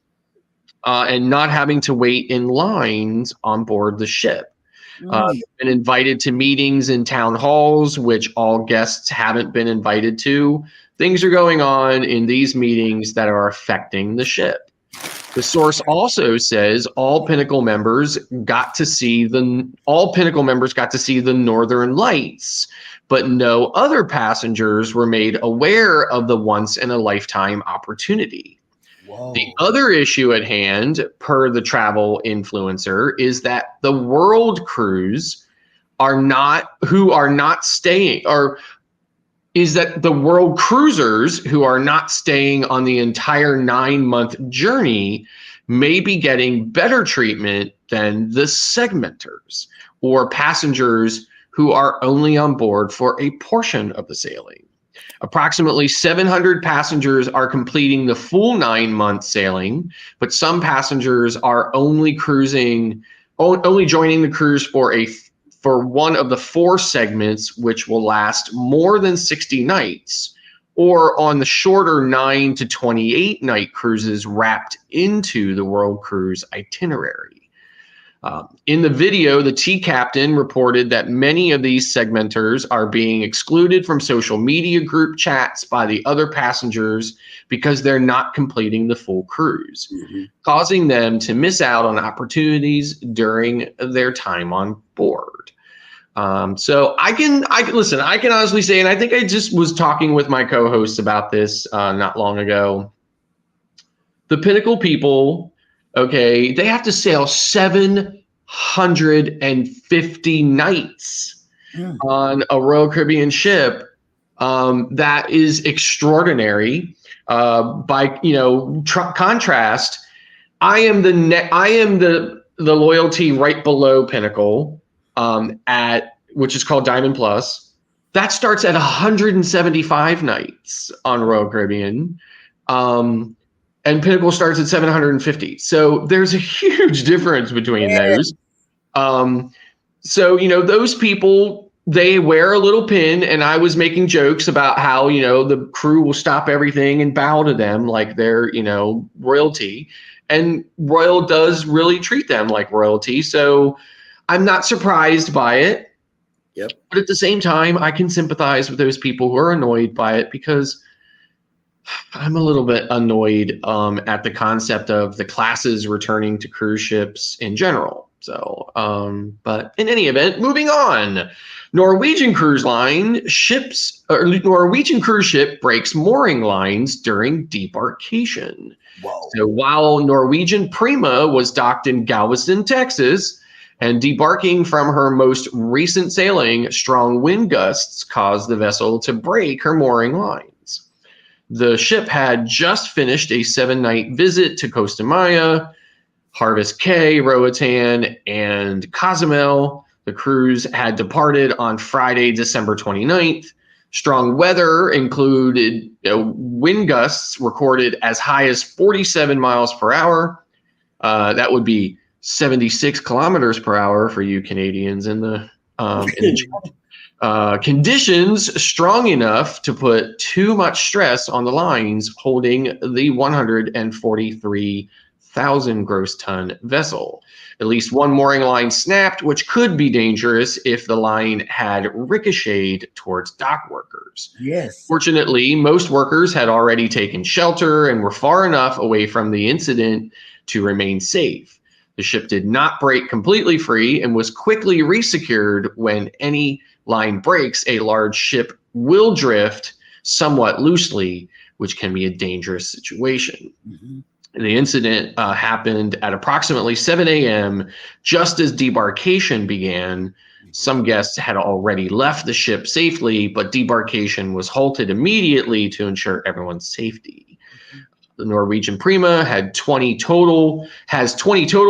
and not having to wait in lines on board the ship. Been invited to meetings in town halls, which all guests haven't been invited to. Things are going on in these meetings that are affecting the ship. The source also says all Pinnacle members got to see the Northern Lights, but no other passengers were made aware of the once-in-a-lifetime opportunity. Whoa. The other issue at hand, per the travel influencer, is that the World Cruise is that the world cruisers who are not staying on the entire 9-month journey may be getting better treatment than the segmenters, or passengers who are only on board for a portion of the sailing. Approximately 700 passengers are completing the full 9-month sailing, but some passengers are only joining the cruise for one of the 4 segments, which will last more than 60 nights, or on the shorter 9 to 28 night cruises wrapped into the World Cruise itinerary. In the video, the Tea Captain reported that many of these segmenters are being excluded from social media group chats by the other passengers because they're not completing the full cruise, causing them to miss out on opportunities during their time on board. So I can listen, I can honestly say, and I think I just was talking with my co-host about this not long ago. The Pinnacle people, okay, they have to sail 750 nights on a Royal Caribbean ship. That is extraordinary. By contrast, I am the loyalty right below Pinnacle, which is called Diamond Plus. That starts at 175 nights on Royal Caribbean. And Pinnacle starts at 750. So there's a huge difference between those. So, those people, they wear a little pin, and I was making jokes about how, the crew will stop everything and bow to them like they're, royalty. And Royal does really treat them like royalty. So I'm not surprised by it. Yep. But at the same time, I can sympathize with those people who are annoyed by it, because I'm a little bit annoyed at the concept of the classes returning to cruise ships in general. So, but in any event, moving on. Norwegian cruise ship breaks mooring lines during debarkation. Whoa. So while Norwegian Prima was docked in Galveston, Texas, and debarking from her most recent sailing, strong wind gusts caused the vessel to break her mooring lines. The ship had just finished a 7-night visit to Costa Maya, Harvest Cay, Roatan, and Cozumel. The cruise had departed on Friday, December 29th. Strong weather included wind gusts recorded as high as 47 miles per hour. That would be 76 kilometers per hour for you Canadians in the chat. Conditions strong enough to put too much stress on the lines holding the 143,000 gross ton vessel. At least one mooring line snapped, which could be dangerous if the line had ricocheted towards dock workers. Yes. Fortunately, most workers had already taken shelter and were far enough away from the incident to remain safe. The ship did not break completely free and was quickly resecured. When any line breaks, a large ship will drift somewhat loosely, which can be a dangerous situation. The incident happened at approximately 7 a.m. just as debarkation began. Some guests had already left the ship safely, but debarkation was halted immediately to ensure everyone's safety. The Norwegian Prima has 20 total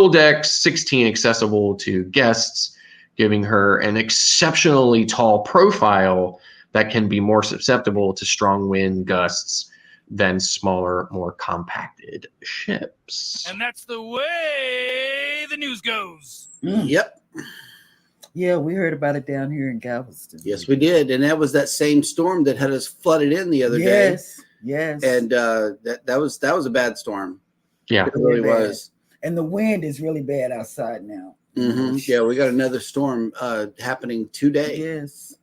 decks, 16 accessible to guests, giving her an exceptionally tall profile that can be more susceptible to strong wind gusts than smaller, more compacted ships. And that's the way the news goes. Yep. Yeah, we heard about it down here in Galveston. Yes, we did. And that was that same storm that had us flooded in the other day. Yes. And that was a bad storm. Yeah. It really was. And the wind is really bad outside now. Yeah, we got another storm happening today. Yes.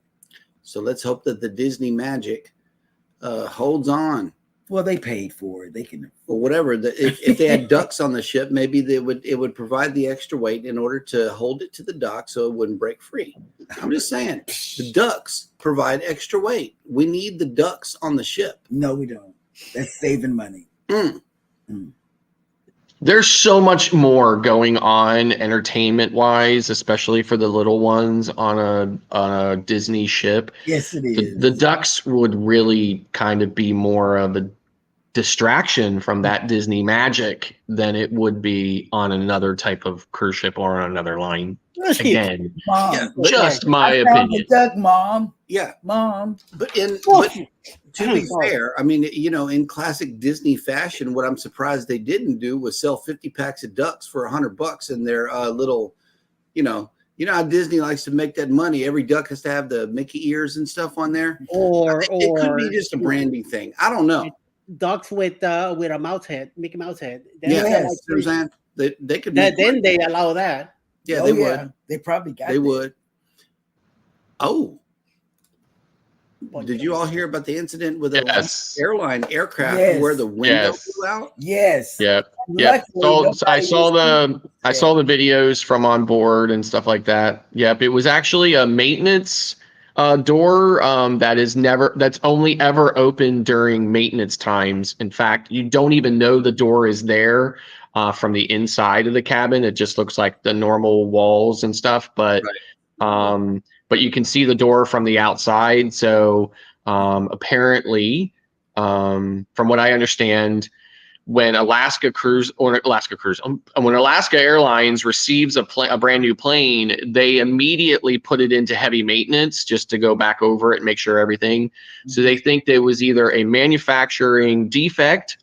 So let's hope that the Disney magic holds on. Well, they paid for it. They can. Or whatever. If they had ducks on the ship, maybe it would provide the extra weight in order to hold it to the dock so it wouldn't break free. I'm just saying, the ducks provide extra weight. We need the ducks on the ship. No, we don't. That's saving money. There's so much more going on entertainment-wise, especially for the little ones on a Disney ship. Yes, it is. The ducks would really kind of be more of a distraction from that Disney magic than it would be on another type of cruise ship or on another line. Again, Mom, Yeah, just my I found the opinion. duck, Mom. Yeah, Mom. but Oh, to be fair, I mean, in classic Disney fashion, what I'm surprised they didn't do was sell 50 packs of ducks for $100 in their little, how Disney likes to make that money. Every duck has to have the Mickey ears and stuff on there. It could be just a branding thing. I don't know. Ducks with a mouse head, Mickey Mouse head. Yes. They could. Then they allow that. Yeah, they would. They probably got. They would. Oh. But Did you all hear about the incident with Yes. the airline aircraft where the window flew out? Yes. Yep. Yep. So I saw the videos from on board and stuff like that. Yep. It was actually a maintenance door that's only ever open during maintenance times. In fact, you don't even know the door is there from the inside of the cabin. It just looks like the normal walls and stuff, but you can see the door from the outside. So apparently, from what I understand, when Alaska Airlines receives a brand new plane, they immediately put it into heavy maintenance just to go back over it and make sure everything. So they think there was either a manufacturing defect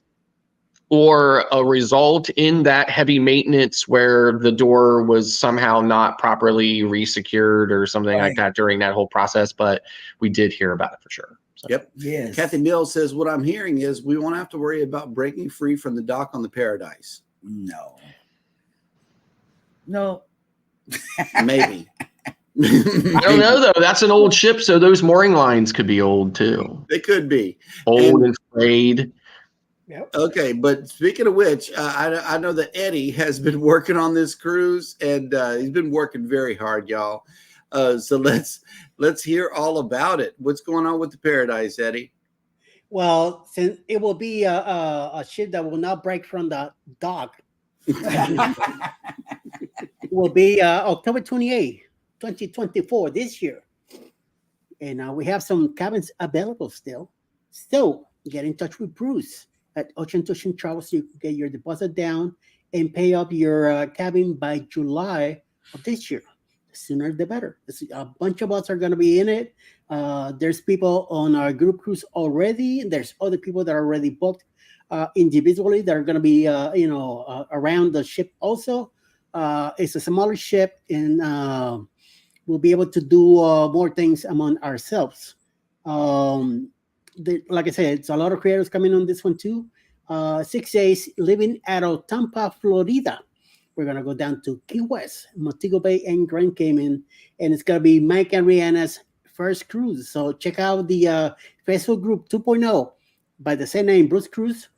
or a result in that heavy maintenance where the door was somehow not properly resecured or something like that during that whole process. But we did hear about it for sure. So. Yep. Yes. Kathy Mills says, what I'm hearing is we won't have to worry about breaking free from the dock on the Paradise. No. Maybe. I don't know, though. That's an old ship, so those mooring lines could be old, too. They could be. Old and frayed. Yep. Okay, but speaking of which, I know that Eddie has been working on this cruise, and he's been working very hard, y'all. So let's hear all about it. What's going on with the Paradise, Eddie? Well, since it will be a ship that will not break from the dock, it will be October 28th, 2024, this year. And we have some cabins available still. So get in touch with Bruce at Ocean to Ocean Travel so you can get your deposit down and pay up your cabin by July of this year. The sooner the better. A bunch of us are going to be in it. There's people on our group cruise already. There's other people that are already booked individually that are going to be, around the ship also. It's a smaller ship, and we'll be able to do more things among ourselves. Like I said, it's a lot of creators coming on this one too. 6 days living out of Tampa, Florida. We're going to go down to Key West, Montego Bay, and Grand Cayman. And it's going to be Mike and Rihanna's first cruise. So check out the Facebook group 2.0 by the same name, Bruce Cruise,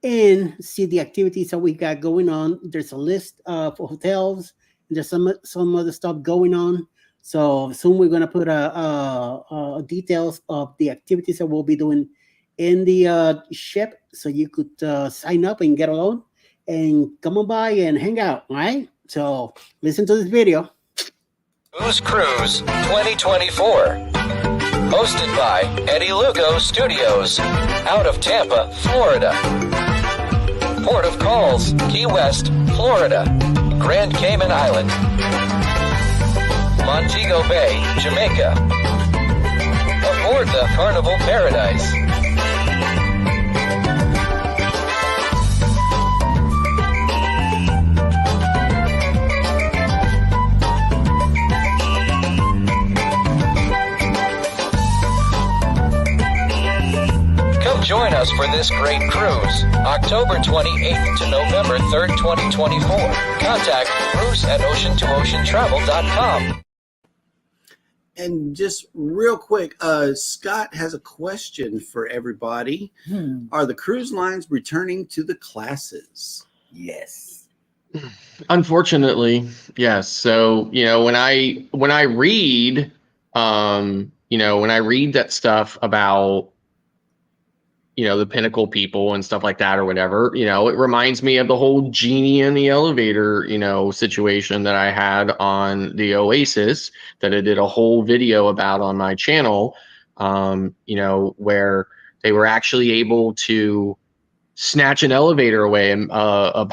and see the activities that we got going on. There's a list of hotels. There's some other stuff going on. So soon we're going to put details of the activities that we'll be doing in the ship, so you could sign up and get along and come on by and hang out, all right? So listen to this video. Who's Cruise 2024. Hosted by Eddie Lugo Studios, out of Tampa, Florida. Port of calls, Key West, Florida. Grand Cayman Island. Montego Bay, Jamaica. Aboard the Carnival Paradise. Come join us for this great cruise, October 28th to November 3rd, 2024. Contact Bruce at ocean2oceantravel.com. And just real quick, Scott has a question for everybody. Are the cruise lines returning to the classes? Yes. Unfortunately, yes. So, when I read, when I read that stuff about, the Pinnacle people and stuff like that or whatever, it reminds me of the whole genie in the elevator, situation that I had on the Oasis that I did a whole video about on my channel, where they were actually able to snatch an elevator away. And a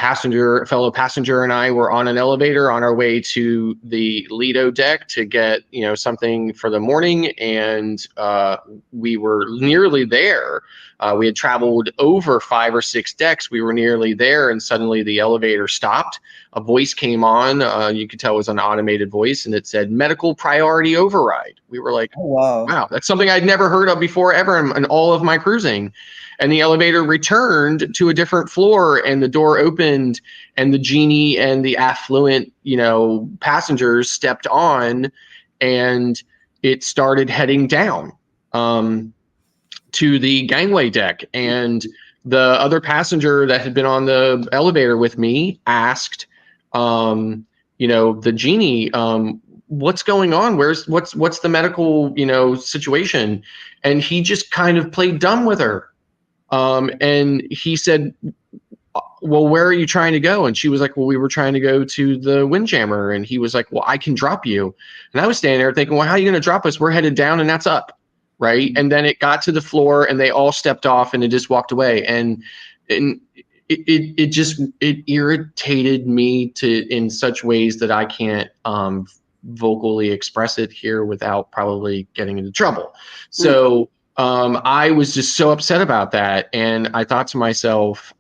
fellow passenger and I were on an elevator on our way to the Lido deck to get, something for the morning. And we were nearly there. We had traveled over 5 or 6 decks. We were nearly there, and suddenly the elevator stopped. A voice came on. You could tell it was an automated voice, and it said medical priority override. We were like, oh, wow, that's something I'd never heard of before ever in all of my cruising. And the elevator returned to a different floor, and the door opened, and the genie and the affluent, passengers stepped on, and it started heading down to the gangway deck. And the other passenger that had been on the elevator with me asked, the genie, what's going on? What's the medical, situation? And he just kind of played dumb with her. And he said, well, where are you trying to go? And she was like, well, we were trying to go to the Windjammer. And he was like, well, I can drop you. And I was standing there thinking, well, how are you going to drop us? We're headed down and that's up. Right. And then it got to the floor and they all stepped off and it just walked away. And it irritated me in such ways that I can't vocally express it here without probably getting into trouble. So I was just so upset about that. And I thought to myself,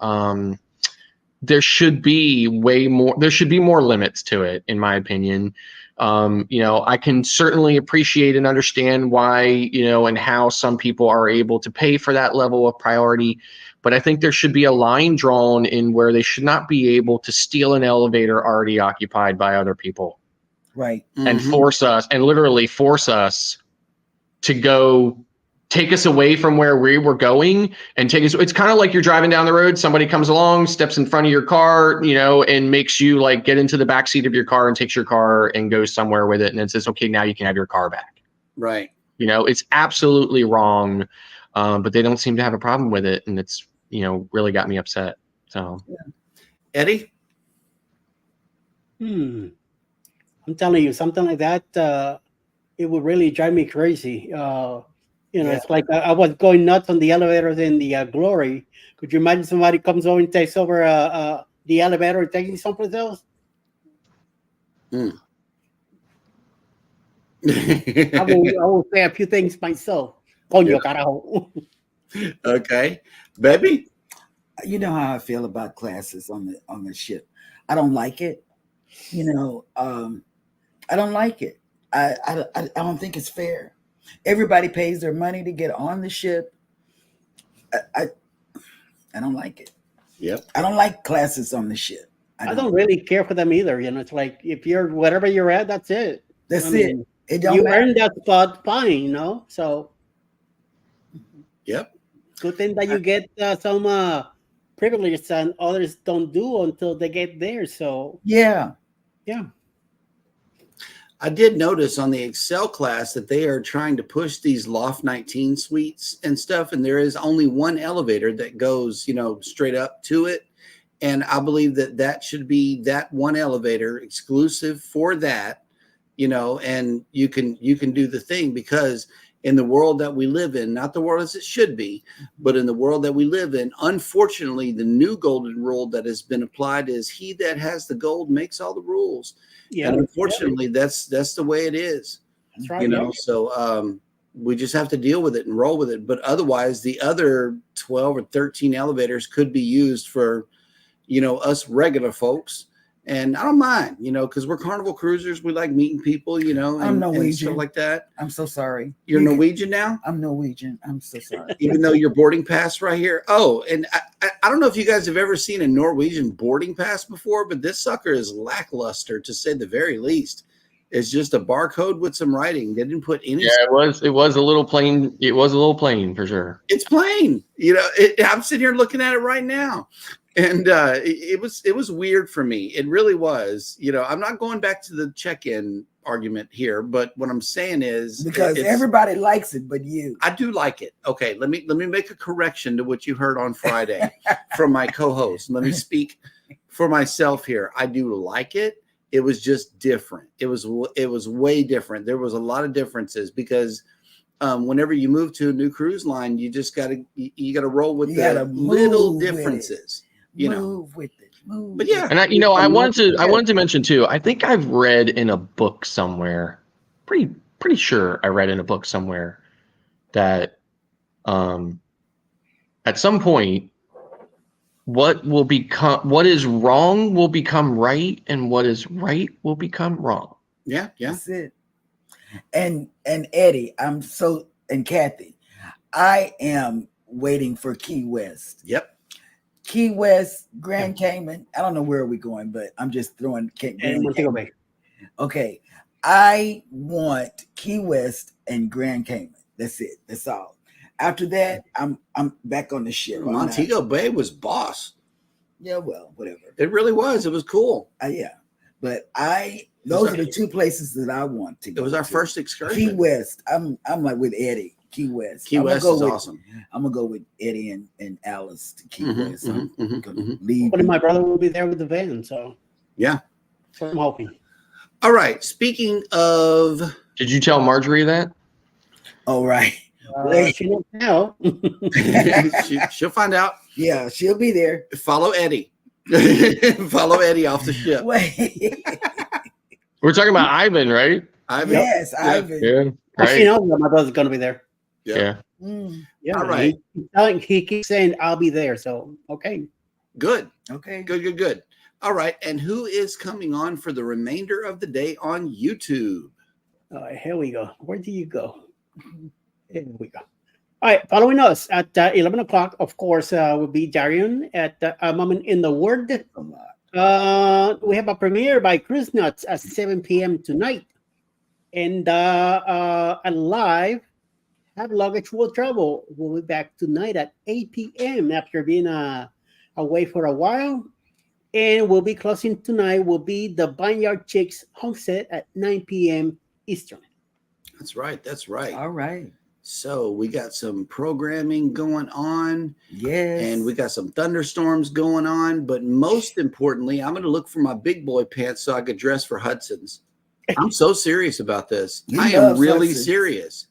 there should be more limits to it, in my opinion. I can certainly appreciate and understand why, and how some people are able to pay for that level of priority. But I think there should be a line drawn in where they should not be able to steal an elevator already occupied by other people. Right. And literally force us to go take us away from where we were going and take us. It's kind of like you're driving down the road. Somebody comes along, steps in front of your car, and makes you like get into the back seat of your car and takes your car and goes somewhere with it. And it says, okay, now you can have your car back. Right. It's absolutely wrong. But they don't seem to have a problem with it. And it's, really got me upset. So, Eddie. I'm telling you, something like that, it would really drive me crazy. It's like I was going nuts on the elevators in the Glory. Could you imagine somebody comes over and takes over the elevator and takes you someplace else? I will say a few things myself. Coño, carajo. Okay, baby. You know how I feel about classes on the ship. I don't like it. I don't like it. I don't think it's fair. Everybody pays their money to get on the ship. I don't like it. Yep. I don't like classes on the ship. I don't really care for them either. It's like if you're whatever you're at, that's it. That's it. It don't you matter. earn that spot, fine, So. Yep. Good thing that you get some privileges and others don't do until they get there. So yeah. I did notice on the Excel class that they are trying to push these Loft 19 suites and stuff, and there is only one elevator that goes, straight up to it. And I believe that should be that one elevator exclusive for that, and you can do the thing, because in the world that we live in, not the world as it should be, but in the world that we live in, unfortunately, the new golden rule that has been applied is he that has the gold makes all the rules. Yeah, and unfortunately, that's the way it is. That's right. So we just have to deal with it and roll with it. But otherwise, the other 12 or 13 elevators could be used for, us regular folks. And I don't mind, because we're Carnival cruisers. We like meeting people, I'm Norwegian. And stuff like that. I'm so sorry. You're Norwegian now? I'm Norwegian. I'm so sorry. Even though your boarding pass right here. Oh, and I don't know if you guys have ever seen a Norwegian boarding pass before, but this sucker is lackluster, to say the very least. It's just a barcode with some writing. They didn't put any. Yeah, it was a little plain. It was a little plain for sure. It's plain. I'm sitting here looking at it right now. And it was weird for me. It really was. I'm not going back to the check-in argument here, but what I'm saying is because everybody likes it, but you. I do like it. Okay, let me make a correction to what you heard on Friday from my co-host. Let me speak for myself here. I do like it. It was just different. It was way different. There was a lot of differences because whenever you move to a new cruise line, you just gotta roll with You the gotta little move with it. differences. You know, Move with it. Move but with yeah, it. And I wanted to mention too. I think I've read in a book somewhere, pretty sure I read in a book somewhere that at some point what is wrong will become right, and what is right will become wrong. yeah. That's it. And Eddie, and Kathy, I am waiting for Key West. Yep. Key West, Grand Cayman. I don't know where we're going, but I'm just throwing Grand Montego Cayman. Bay. Okay. I want Key West and Grand Cayman. That's it. That's all. After that, I'm back on the ship. Montego Bay was boss. Yeah, well, whatever. It really was. It was cool. Yeah. But those are the two places that I want to go. It was our first excursion. Key West. I'm like with Eddie. Key West. Key West is awesome. I'm gonna go with Eddie and Alice to Key West. I'm gonna leave. But my brother will be there with the van, so yeah. So I'm hoping. All right. Speaking of, did you tell Marjorie that? Oh, right. She knows now. she'll find out. Yeah, she'll be there. Follow Eddie. Follow Eddie off the ship. Wait. We're talking about Ivan, right? Ivan. Yes, yeah. Ivan. Yeah. Right. She knows that my brother's gonna be there. Yeah. Yeah. All right. He keeps saying I'll be there. So okay. Good. Okay. Good. All right. And who is coming on for the remainder of the day on YouTube? Here we go. Where do you go? Here we go. All right. Following us at 11 o'clock, of course, will be Darian at A Moment in the Word. We have a premiere by Cruise Nuts at 7 p.m. tonight. And live, Have Luggage Will Travel. We'll be back tonight at 8 p.m. after being away for a while. And we'll be closing tonight will be the Vineyard Chicks Homestead at 9 p.m. Eastern. That's right. All right. So we got some programming going on. Yes. And we got some thunderstorms going on. But most importantly, I'm going to look for my big boy pants so I could dress for Hudson's. I'm so serious about this. I am really serious.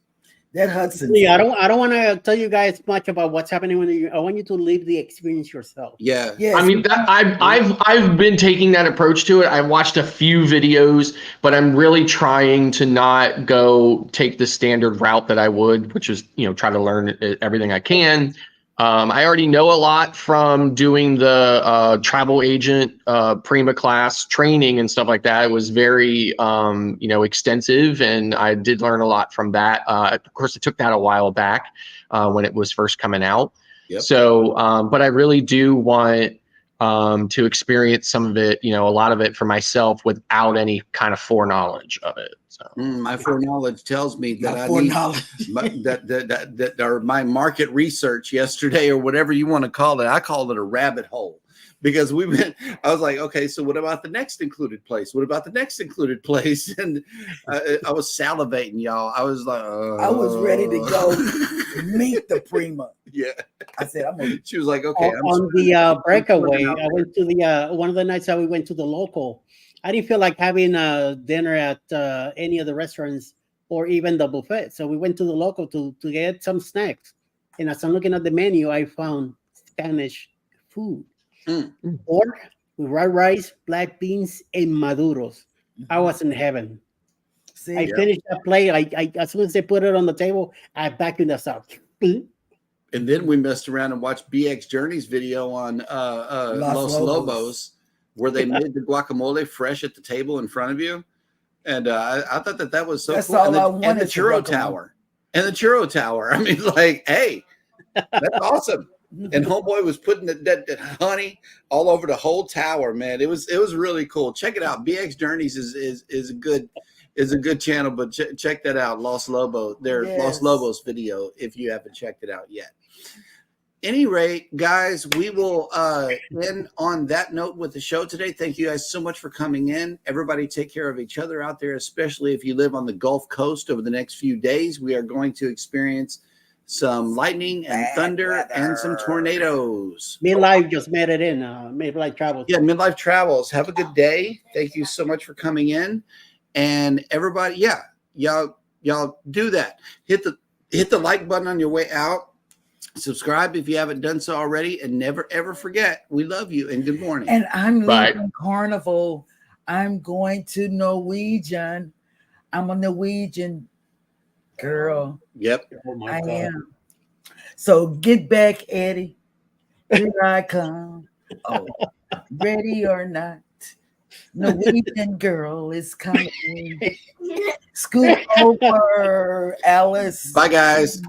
That Hudson. Yeah, I don't want to tell you guys much about what's happening I want you to live the experience yourself. Yeah. Yes. I mean, I've been taking that approach to it. I watched a few videos, but I'm really trying to not go take the standard route that I would, which is, try to learn everything I can. I already know a lot from doing the travel agent Prima class training and stuff like that. It was very, extensive, and I did learn a lot from that. Of course, it took that a while back when it was first coming out. Yep. So, but I really do want to experience some of it, a lot of it for myself without any kind of foreknowledge of it. So my foreknowledge tells me that my market research yesterday, or whatever you want to call it, I called it a rabbit hole, because I was like, okay, so what about the next included place? What about the next included place? And I was salivating, y'all. I was like, I was ready to go meet the Prima. Yeah. I said, she was like, okay. On the breakaway, I went to the one of the nights that we went to the local. I didn't feel like having dinner at any of the restaurants or even the buffet. So we went to the local to get some snacks. And as I'm looking at the menu, I found Spanish food. Pork with red rice, black beans, and maduros. I was in heaven. See, I finished that plate. I as soon as they put it on the table, I vacuumed us out. And then we messed around and watched BX Journey's video on Los Lobos, where they made the guacamole fresh at the table in front of you. And I thought that was so cool. And the churro tower. And the churro tower. I mean, like, hey, that's awesome. And homeboy was putting that honey all over the whole tower, man. It was really cool. Check it out. BX Journeys is a good channel, but check that out. Los Lobos, Los Lobos video, if you haven't checked it out yet. Any rate, guys, we will end on that note with the show today. Thank you guys so much for coming in. Everybody take care of each other out there, especially if you live on the Gulf Coast over the next few days. We are going to experience some lightning and thunder and some tornadoes. Midlife just made it in. Midlife Travels. Yeah, Midlife Travels. Have a good day. Thank you so much for coming in. And everybody, y'all do that. Hit Hit the like button on your way out. Subscribe if you haven't done so already, and never ever forget, we love you and good morning. And I'm Bye. leaving Carnival. I'm going to Norwegian. I'm a Norwegian girl. Yep. Oh my I God. am. So get back, Eddie. Here I come. Oh, ready or not, Norwegian girl is coming. Scoot over, Alice. Bye, guys.